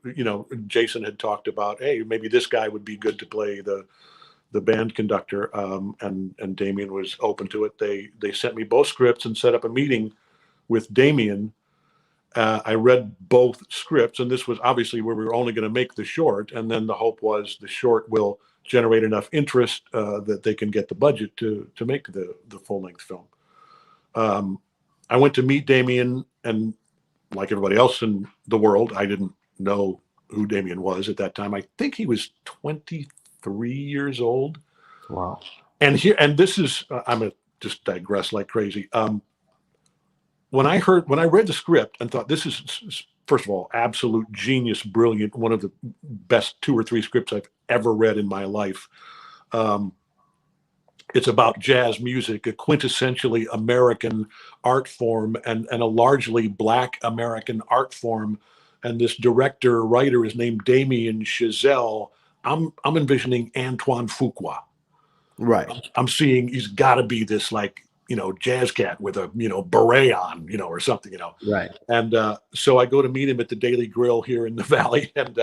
Speaker 2: Jason had talked about, hey, maybe this guy would be good to play the band conductor, and Damien was open to it. They sent me both scripts and set up a meeting with Damien. I read both scripts, and this was obviously where we were only going to make the short, and then the hope was the short will generate enough interest that they can get the budget to make the full-length film. I went to meet Damien, and like everybody else in the world, I didn't know who Damien was at that time. I think he was 23 years old.
Speaker 1: Wow.
Speaker 2: And this is, I'm going to just digress like crazy. When I read the script and thought, this is, first of all, absolute genius, brilliant, one of the best 2 or 3 scripts I've ever read in my life. It's about jazz music, a quintessentially American art form, and a largely Black American art form. And this writer is named Damien Chazelle. I'm envisioning Antoine Fuqua.
Speaker 1: Right.
Speaker 2: I'm seeing he's got to be this jazz cat with a beret on, or something,
Speaker 1: Right.
Speaker 2: And so I go to meet him at the Daily Grill here in the Valley, and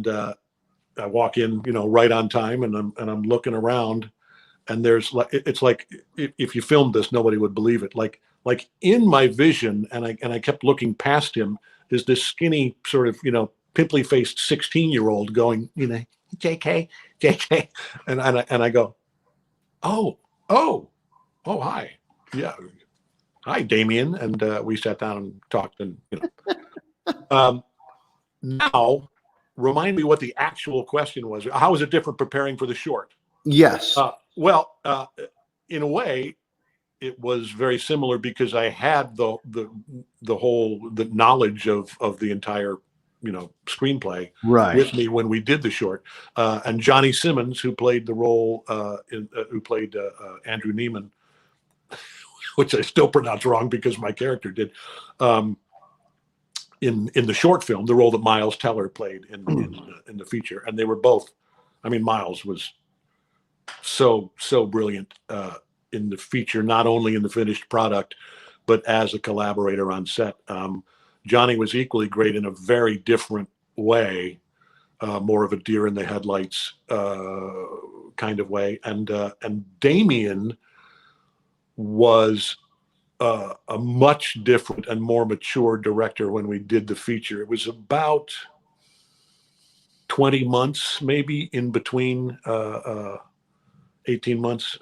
Speaker 2: I walk in, right on time, and I'm looking around, and there's it's like if you filmed this, nobody would believe it. Like in my vision, and I kept looking past him, is this skinny sort of pimply faced 16-year-old going, JK, and I go, oh, hi, yeah, hi, Damien, and we sat down and talked, and now remind me what the actual question was. How is it different preparing for the short?
Speaker 1: Yes.
Speaker 2: Well, in a way, it was very similar because I had the knowledge of the entire screenplay with me when we did the short. And Johnny Simmons, who played the role, who played Andrew Neiman, which I still pronounce wrong because my character did, in the short film, the role that Miles Teller played in the feature, and they were both. I mean, Miles was so brilliant in the feature, not only in the finished product, but as a collaborator on set. Johnny was equally great in a very different way, more of a deer in the headlights kind of way. And Damien was a much different and more mature director when we did the feature. It was about 20 months, maybe in between, 18 months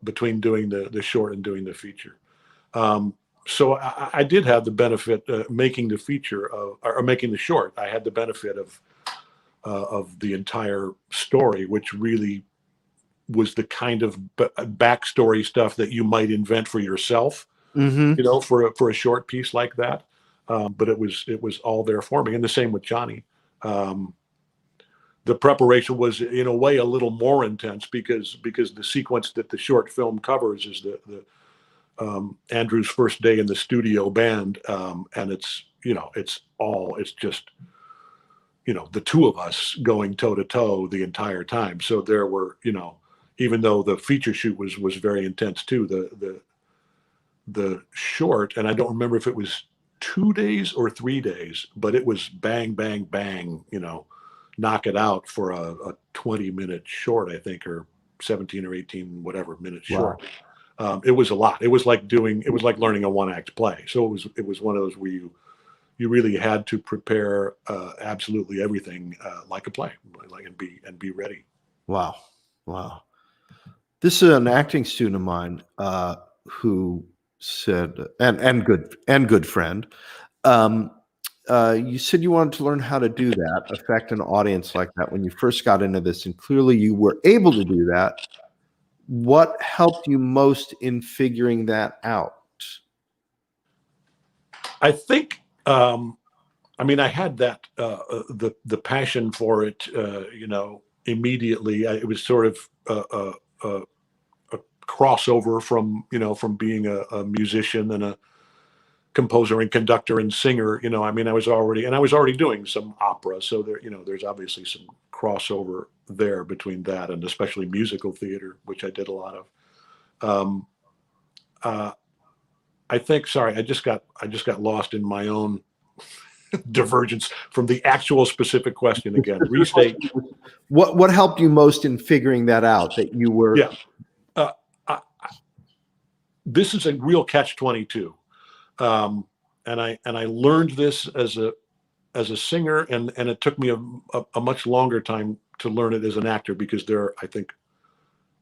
Speaker 2: between doing the short and doing the feature. So I did have the benefit making the feature or making the short. I had the benefit of the entire story, which really was the kind of backstory stuff that you might invent for yourself, for a short piece like that. But it was all there for me, and the same with Johnny. The preparation was in a way a little more intense because the sequence that the short film covers is the Andrew's first day in the studio band, and it's just the two of us going toe to toe the entire time. So there were, even though the feature shoot was very intense too, the short, and I don't remember if it was 2 days or 3 days, but it was bang bang bang, knock it out for a 20-minute short, I think, or 17 or 18 whatever minute short. It was a lot. It was like learning a one-act play. So it was one of those where you really had to prepare absolutely everything like a play, and be ready.
Speaker 1: Wow. This is an acting student of mine who said, and good friend. You said you wanted to learn how to do that, affect an audience like that when you first got into this, and clearly you were able to do that. What helped you most in figuring that out?
Speaker 2: I think, I had that the passion for it, immediately. It was sort of a crossover from being a musician and a composer and conductor and singer. I was already doing some opera, so there's obviously some crossover there between that and especially musical theater, which I did a lot of. I think, sorry, I just got lost in my own divergence from the actual specific question again. Restate.
Speaker 1: What helped you most in figuring that out, that you were?
Speaker 2: Yeah. This is a real catch-22. And I learned this as a singer, and it took me a much longer time to learn it as an actor, because I think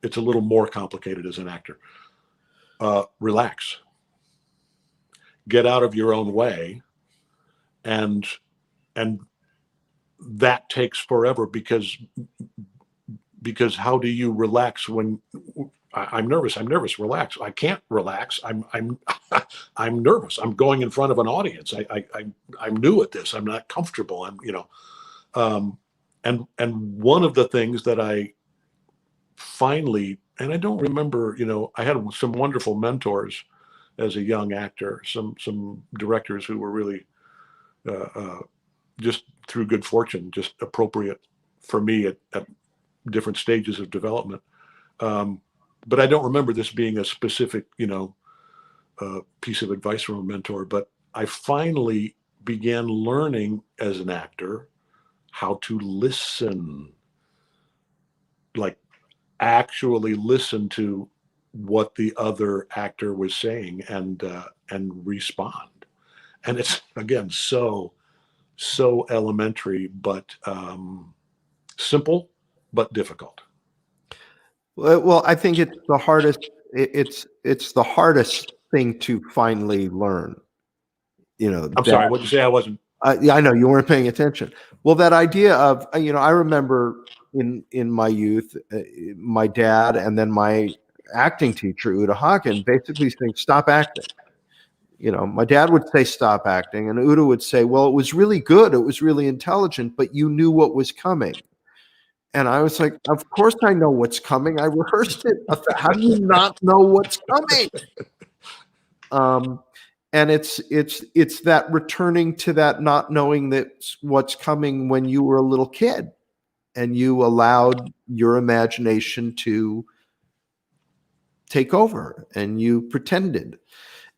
Speaker 2: it's a little more complicated as an actor. Relax. Get out of your own way, and that takes forever, because how do you relax when I'm nervous? Relax. I can't relax. I'm nervous. I'm going in front of an audience. I'm new at this. I'm not comfortable. And one of the things that I finally, and I don't remember, I had some wonderful mentors as a young actor, some directors who were really just through good fortune, just appropriate for me at different stages of development. But I don't remember this being a specific, piece of advice from a mentor. But I finally began learning as an actor how to listen, like actually listen to what the other actor was saying and respond. And it's, again, so elementary, but simple, but difficult.
Speaker 1: Well, I think it's the hardest. It's the hardest thing to finally learn.
Speaker 2: I'm sorry. What'd you say? I wasn't.
Speaker 1: Yeah, I know you weren't paying attention. Well, that idea of I remember in my youth, my dad and then my acting teacher Uta Hagen basically saying, "Stop acting." My dad would say, "Stop acting," and Uta would say, "Well, it was really good. It was really intelligent, but you knew what was coming." And I was like, of course I know what's coming. I rehearsed it. How do you not know what's coming? And it's that returning to that not knowing that's what's coming when you were a little kid. and you allowed your imagination to take over, and you pretended.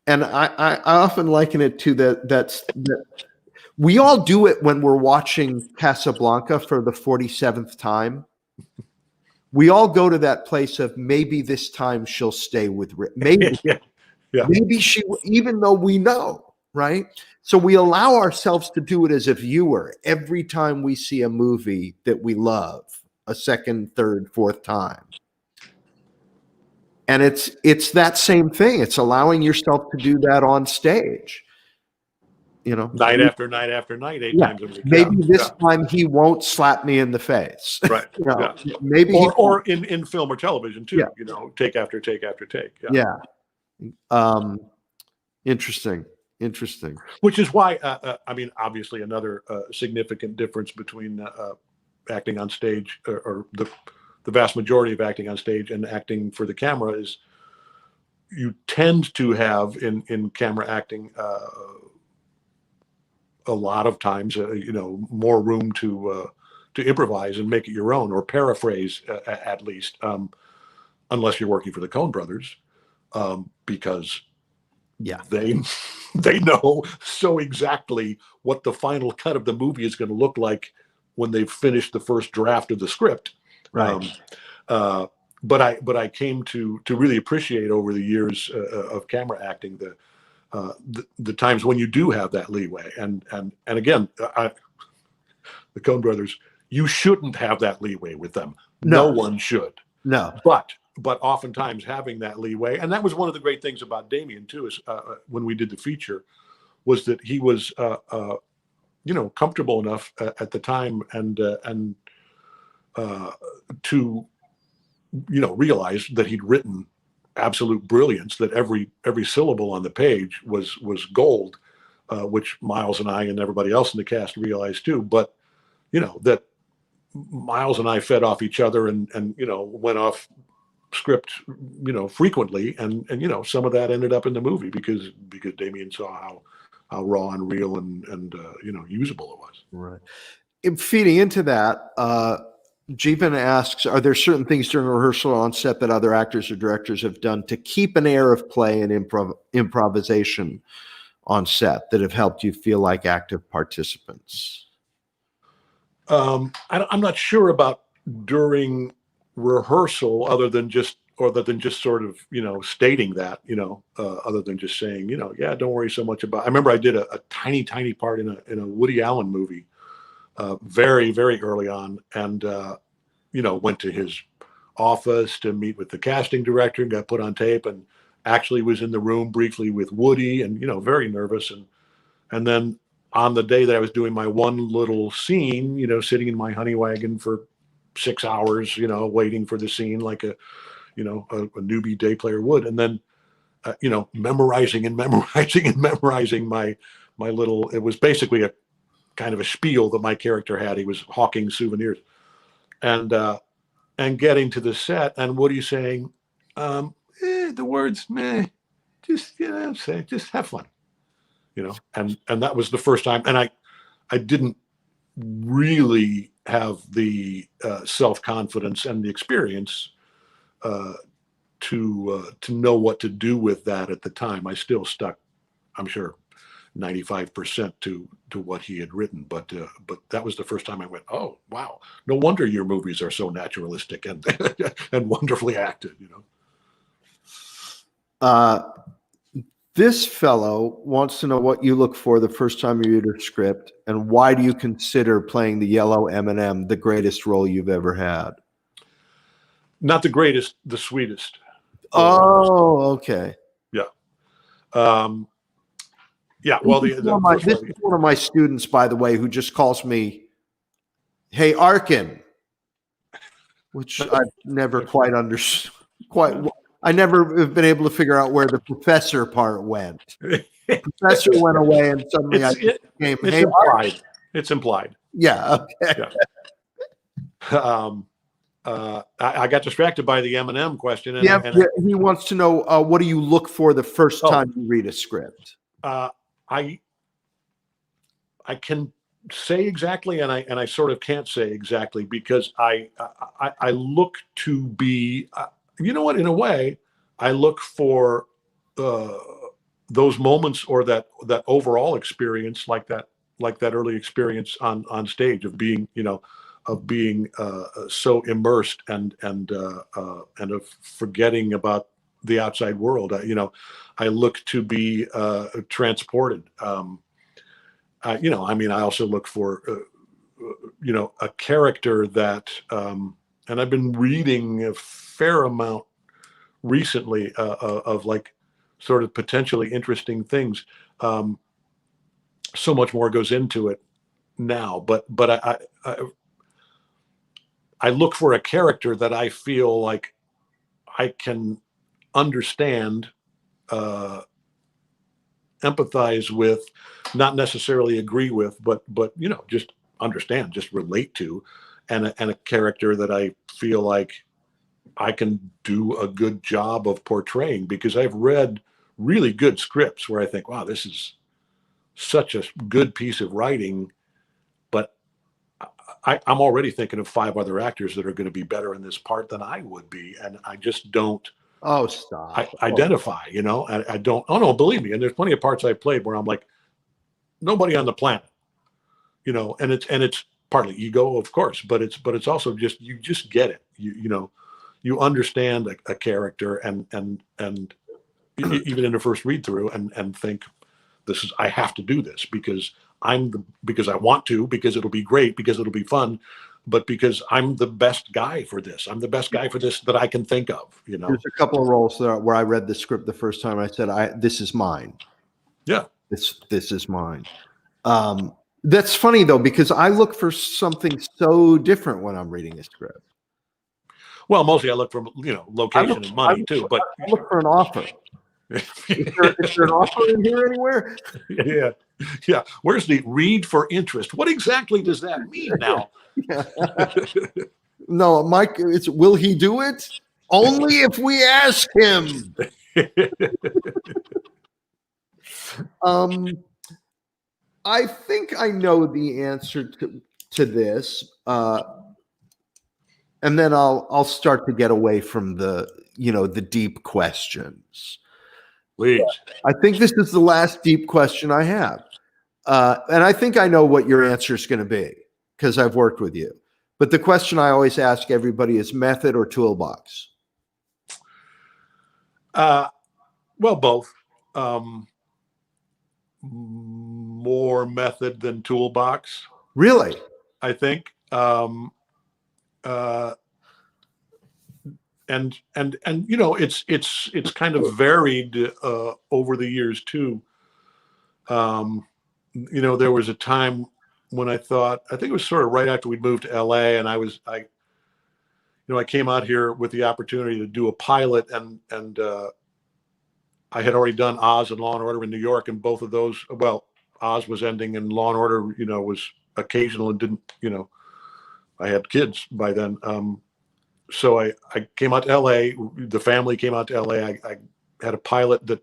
Speaker 1: And I often liken it to that we all do it when we're watching Casablanca for the 47th time. We all go to that place of maybe this time she'll stay with Rick. Maybe, maybe she, even though we know, right? So we allow ourselves to do it as a viewer every time we see a movie that we love a second, third, fourth time. And it's that same thing. It's allowing yourself to do that on stage.
Speaker 2: Night after night after night, 8 times a week.
Speaker 1: Maybe this time he won't slap me in the face.
Speaker 2: Right.
Speaker 1: Maybe
Speaker 2: or in film or television too. Take after take after take.
Speaker 1: Interesting.
Speaker 2: Which is why I mean, obviously, another significant difference between acting on stage or the vast majority of acting on stage and acting for the camera is you tend to have in camera acting a lot of times, more room to improvise and make it your own or paraphrase at least, unless you're working for the Coen brothers, because they know so exactly what the final cut of the movie is going to look like when they've finished the first draft of the script.
Speaker 1: Right.
Speaker 2: But I came to really appreciate over the years of camera acting the times when you do have that leeway, and again, the Coen brothers, you shouldn't have that leeway with them. No one should.
Speaker 1: No.
Speaker 2: But oftentimes having that leeway, and that was one of the great things about Damien too, is when we did the feature, was that he was comfortable enough at the time and to realize that he'd written absolute brilliance, that every syllable on the page was gold, which Miles and I and everybody else in the cast realized too. But that Miles and I fed off each other and went off script frequently, and some of that ended up in the movie because Damien saw how raw and real and usable it was.
Speaker 1: Right. Feeding into that, Jeevan asks, are there certain things during rehearsal or on set that other actors or directors have done to keep an air of play and improvisation on set that have helped you feel like active participants?
Speaker 2: I'm not sure about during rehearsal, other than just sort of stating that, other than just saying don't worry so much about. I remember I did a tiny part in a Woody Allen movie very, very early on, and went to his office to meet with the casting director and got put on tape, and actually was in the room briefly with Woody, and very nervous, and then on the day that I was doing my one little scene, sitting in my honey wagon for 6 hours, waiting for the scene like a newbie day player would, and then memorizing my little. It was basically a kind of a spiel that my character had. He was hawking souvenirs, and getting to the set, and Woody saying, the words, just say, just have fun, and that was the first time, and I didn't really have the self-confidence and the experience to know what to do with that at the time. I still stuck, I'm sure, 95% to what he had written, but that was the first time I went, oh wow, no wonder your movies are so naturalistic and and wonderfully acted.
Speaker 1: This fellow wants to know what you look for the first time you read a script, and why do you consider playing the yellow M&M the greatest role you've ever had?
Speaker 2: Not the greatest, the sweetest.
Speaker 1: Oh, okay.
Speaker 2: Yeah. Yeah. Well,
Speaker 1: this is one of my students, by the way, who just calls me, "Hey, Arkin," which I've never quite understood. I never have been able to figure out where the professor part went. The professor went away, and suddenly
Speaker 2: it's implied. It's implied.
Speaker 1: Yeah. Okay.
Speaker 2: Yeah. I got distracted by the M&M question.
Speaker 1: He wants to know what do you look for the first time you read a script?
Speaker 2: I can say exactly, and I sort of can't say exactly because I look to be, you know what, in a way, I look for uh, those moments or that overall experience, like that early experience on stage of being, of being so immersed and of forgetting about the outside world. I look to be transported. I mean, I also look for, a character that, and I've been reading a fair amount recently of like sort of potentially interesting things. So much more goes into it now, but I look for a character that I feel like I can understand, uh, empathize with, not necessarily agree with, but just understand, just relate to, and a character that I feel like I can do a good job of portraying, because I've read really good scripts where I think, wow, this is such a good piece of writing, but I'm already thinking of five other actors that are going to be better in this part than I would be, and I just don't
Speaker 1: Oh, stop.
Speaker 2: identify. I don't. Oh no, believe me. And there's plenty of parts I've played where I'm like, nobody on the planet, and it's partly ego, of course, but it's also just, you just get it. You understand a character, and even in the first read through, and think, I have to do this because because I want to, because it'll be great, because it'll be fun, but because I'm the best guy for this. I'm the best guy for this that I can think of.
Speaker 1: There's a couple of roles there where I read the script the first time. I said, this is mine.
Speaker 2: Yeah.
Speaker 1: This is mine. That's funny though, because I look for something so different when I'm reading a script.
Speaker 2: Well, mostly I look for location and money too. But
Speaker 1: I look for an offer. Is there an offer in here anywhere?
Speaker 2: Yeah. Where's the read for interest? What exactly does that mean now?
Speaker 1: Yeah. No, Mike, it's, will he do it? Only if we ask him. I think I know the answer to this, and then I'll start to get away from the deep questions.
Speaker 2: Please.
Speaker 1: I think this is the last deep question I have, and I think I know what your answer is going to be because I've worked with you. But the question I always ask everybody is method or toolbox?
Speaker 2: Well, both. More method than toolbox.
Speaker 1: Really?
Speaker 2: I think. And it's kind of varied over the years too. There was a time when I think it was sort of right after we'd moved to LA, and I came out here with the opportunity to do a pilot, and I had already done Oz and Law and Order in New York, and both of those, well, Oz was ending and Law and Order, was occasional and didn't, I had kids by then. So I came out to LA, the family came out to LA. I had a pilot that,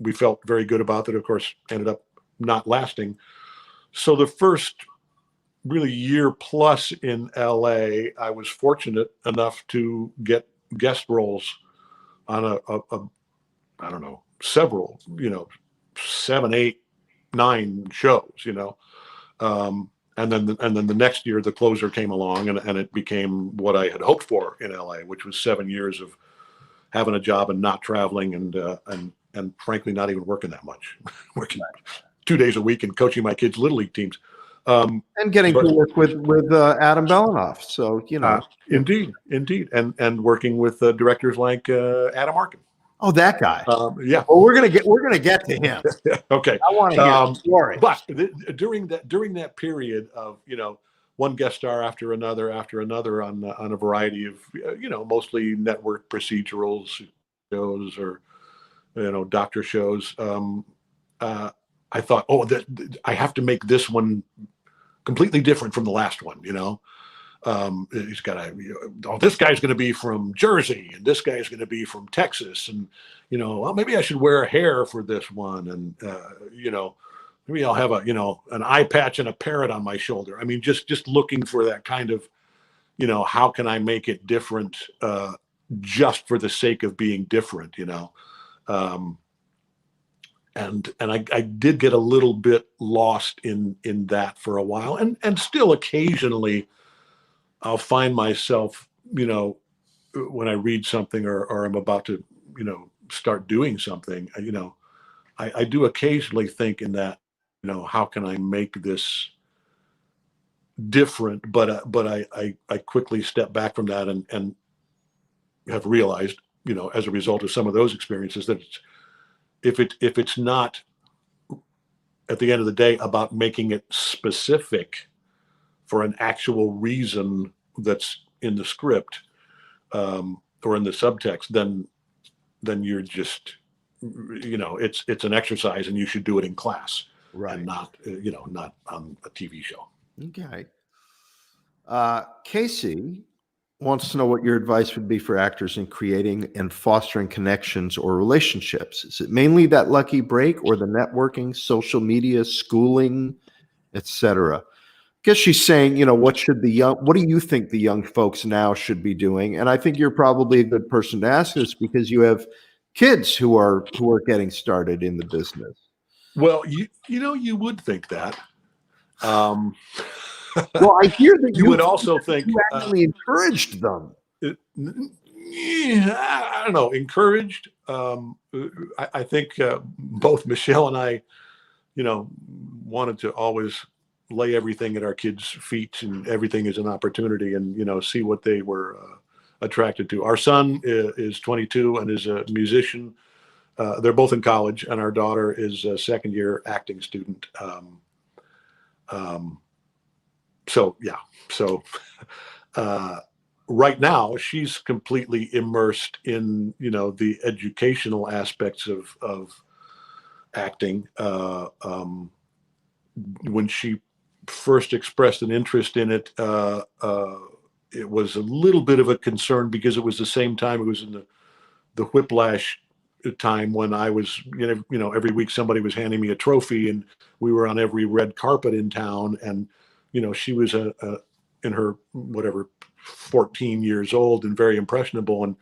Speaker 2: we felt very good about, that of course ended up not lasting. So the first really year plus in LA, I was fortunate enough to get guest roles on I don't know, several, 7, 8, 9 shows, and then the next year the closer came along, and it became what I had hoped for in LA, which was 7 years of having a job and not traveling, and frankly not even working that much, working 2 days a week and coaching my kids' little league teams,
Speaker 1: and getting to work with Adam Belanoff. So
Speaker 2: indeed, and working with directors like Adam Arkin.
Speaker 1: Oh, that guy.
Speaker 2: Yeah.
Speaker 1: Well, we're gonna get to him.
Speaker 2: Okay.
Speaker 1: I want to hear the story.
Speaker 2: But during that period of one guest star after another on a variety of mostly network procedurals shows or doctor shows, I thought, I have to make this one completely different from the last one. He's got this guy's going to be from Jersey, and this guy's going to be from Texas, and well, maybe I should wear hair for this one, and maybe I'll have a, an eye patch and a parrot on my shoulder. I mean, just looking for that kind of, how can I make it different, just for the sake of being different, and I did get a little bit lost in that for a while, and still occasionally I'll find myself, when I read something or I'm about to, start doing something, I do occasionally think in that, how can I make this different? But I quickly step back from that and have realized, as a result of some of those experiences, that if it's not at the end of the day about making it specific for an actual reason that's in the script, or in the subtext, then you're just, it's an exercise and you should do it in class,
Speaker 1: Right.
Speaker 2: and not, not on a TV show.
Speaker 1: Okay. Casey wants to know what your advice would be for actors in creating and fostering connections or relationships. Is it mainly that lucky break, or the networking, social media, schooling, etc.? Guess she's saying, what do you think the young folks now should be doing? And I think you're probably a good person to ask this, because you have kids who are getting started in the business.
Speaker 2: Well, you would think that.
Speaker 1: Well, I hear that
Speaker 2: you would also think
Speaker 1: you actually encouraged them.
Speaker 2: I don't know, encouraged. I think both Michelle and I, wanted to always lay everything at our kids' feet, and everything is an opportunity, and see what they were attracted to. Our son is 22 and is a musician. They're both in college, and our daughter is a second-year acting student. So right now she's completely immersed in, the educational aspects of acting. When she first expressed an interest in it, it was a little bit of a concern, because it was the same time, it was in the Whiplash time, when I was, every week somebody was handing me a trophy, and we were on every red carpet in town, and she was in her, whatever, 14 years old, and very impressionable, and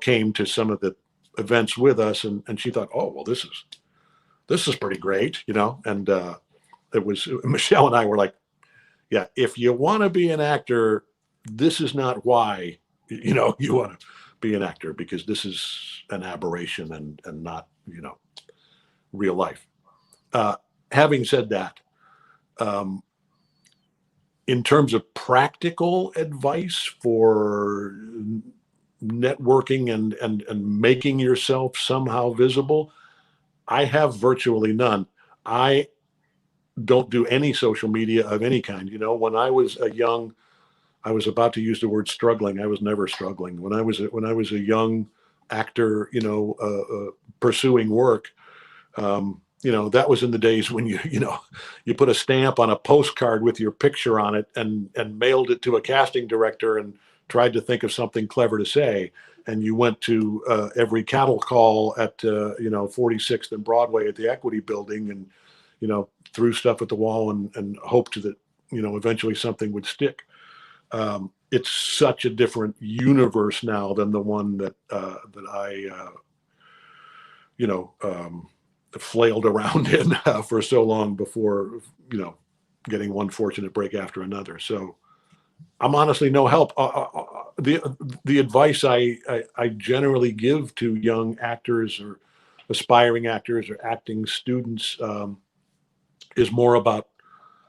Speaker 2: came to some of the events with us, and she thought, oh well, this is pretty great, and it was, Michelle and I were like, yeah, if you want to be an actor, this is not why you want to be an actor, because this is an aberration and not, real life. Having said that, in terms of practical advice for networking and making yourself somehow visible, I have virtually none. I don't do any social media of any kind. When I was I was about to use the word struggling. I was never struggling. When I was a young actor, pursuing work, that was in the days when you put a stamp on a postcard with your picture on it and mailed it to a casting director and tried to think of something clever to say. And you went to every cattle call at 46th and Broadway at the Equity Building, and threw stuff at the wall and hoped that eventually something would stick. It's such a different universe now than the one that I flailed around in for so long before getting one fortunate break after another. So I'm honestly no help. The advice I generally give to young actors or aspiring actors or acting students is more about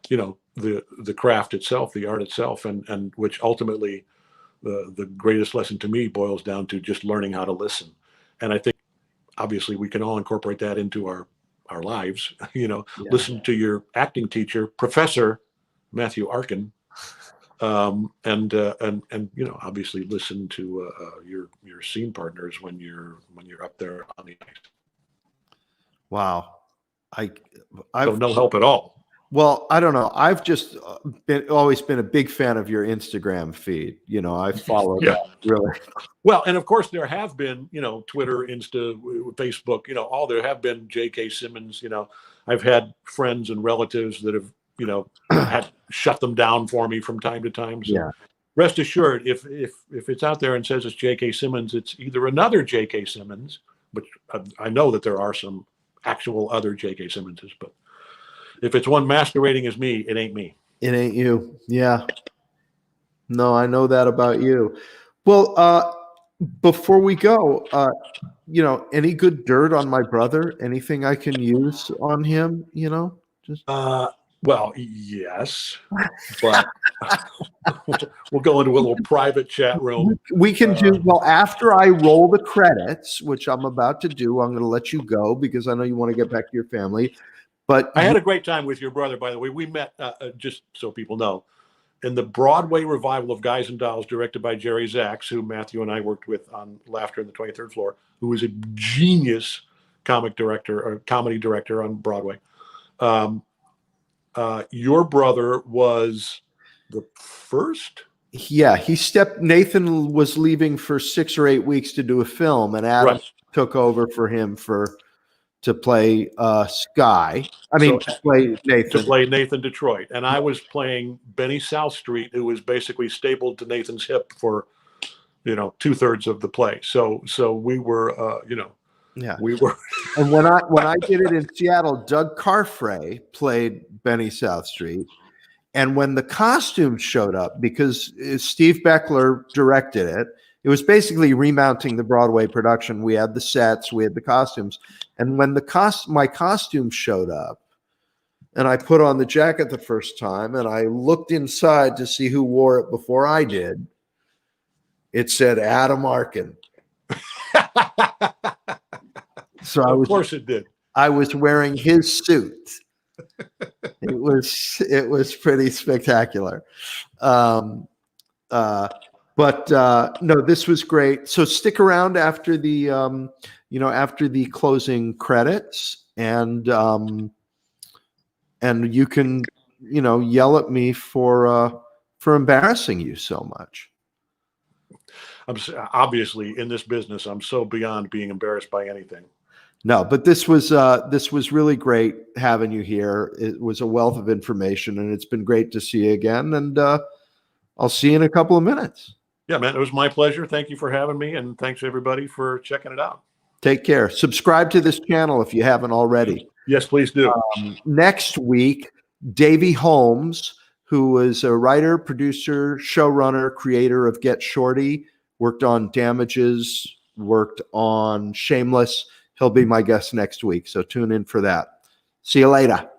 Speaker 2: the craft itself, the art itself, and which ultimately the greatest lesson to me boils down to just learning how to listen. And I think obviously we can all incorporate that into our lives. Listen to your acting teacher, Professor Matthew Arkin, and obviously listen to your scene partners when you're up there on the ice.
Speaker 1: Wow, I've
Speaker 2: so no help at all.
Speaker 1: Well, I don't know. I've just always been a big fan of your Instagram feed. I follow that really.
Speaker 2: Well, and of course there have been, Twitter, Insta, Facebook, there have been J.K. Simmons, I've had friends and relatives that have, had shut them down for me from time to time. So
Speaker 1: Yeah.
Speaker 2: rest assured, if it's out there and says it's J.K. Simmons, it's either another J.K. Simmons, which I know that there are some actual other J.K. Simmonses, but if it's one masquerading as me, it ain't me.
Speaker 1: It ain't you. Yeah. No, I know that about you. Well, before we go, any good dirt on my brother? Anything I can use on him? Just
Speaker 2: Well, yes, but we'll go into a little private chat room.
Speaker 1: we can do well after I roll the credits, which I'm about to do. I'm going to let you go because I know you want to get back to your family. But
Speaker 2: I had a great time with your brother, by the way. We met, just so people know, in the Broadway revival of Guys and Dolls, directed by Jerry Zaks, who Matthew and I worked with on Laughter on the 23rd Floor, who was a genius comedy director on Broadway. Your brother was the first?
Speaker 1: Yeah, Nathan was leaving for 6 or 8 weeks to do a film, and Adam took over for him to play Sky. To play Nathan.
Speaker 2: To play Nathan Detroit. And I was playing Benny Southstreet, who was basically stapled to Nathan's hip for, 2/3 of the play. So we were,
Speaker 1: yeah,
Speaker 2: we were.
Speaker 1: And when I did it in Seattle, Doug Carfrey played Benny Southstreet. And when the costumes showed up, because Steve Beckler directed it, it was basically remounting the Broadway production. We had the sets, we had the costumes. And when my costume showed up, and I put on the jacket the first time, and I looked inside to see who wore it before I did, it said Adam Arkin. So
Speaker 2: of course it did.
Speaker 1: I was wearing his suit. It was pretty spectacular. But no, this was great. So stick around after the after the closing credits, and you can yell at me for embarrassing you so much.
Speaker 2: Obviously in this business, I'm so beyond being embarrassed by anything.
Speaker 1: No, but this was really great having you here. It was a wealth of information, and it's been great to see you again. And I'll see you in a couple of minutes.
Speaker 2: Yeah, man, it was my pleasure. Thank you for having me, and thanks everybody for checking it out.
Speaker 1: Take care. Subscribe to this channel if you haven't already.
Speaker 2: Yes, please do.
Speaker 1: Next week, Davey Holmes, who is a writer, producer, showrunner, creator of Get Shorty, worked on Damages, worked on Shameless. He'll be my guest next week, so tune in for that. See you later.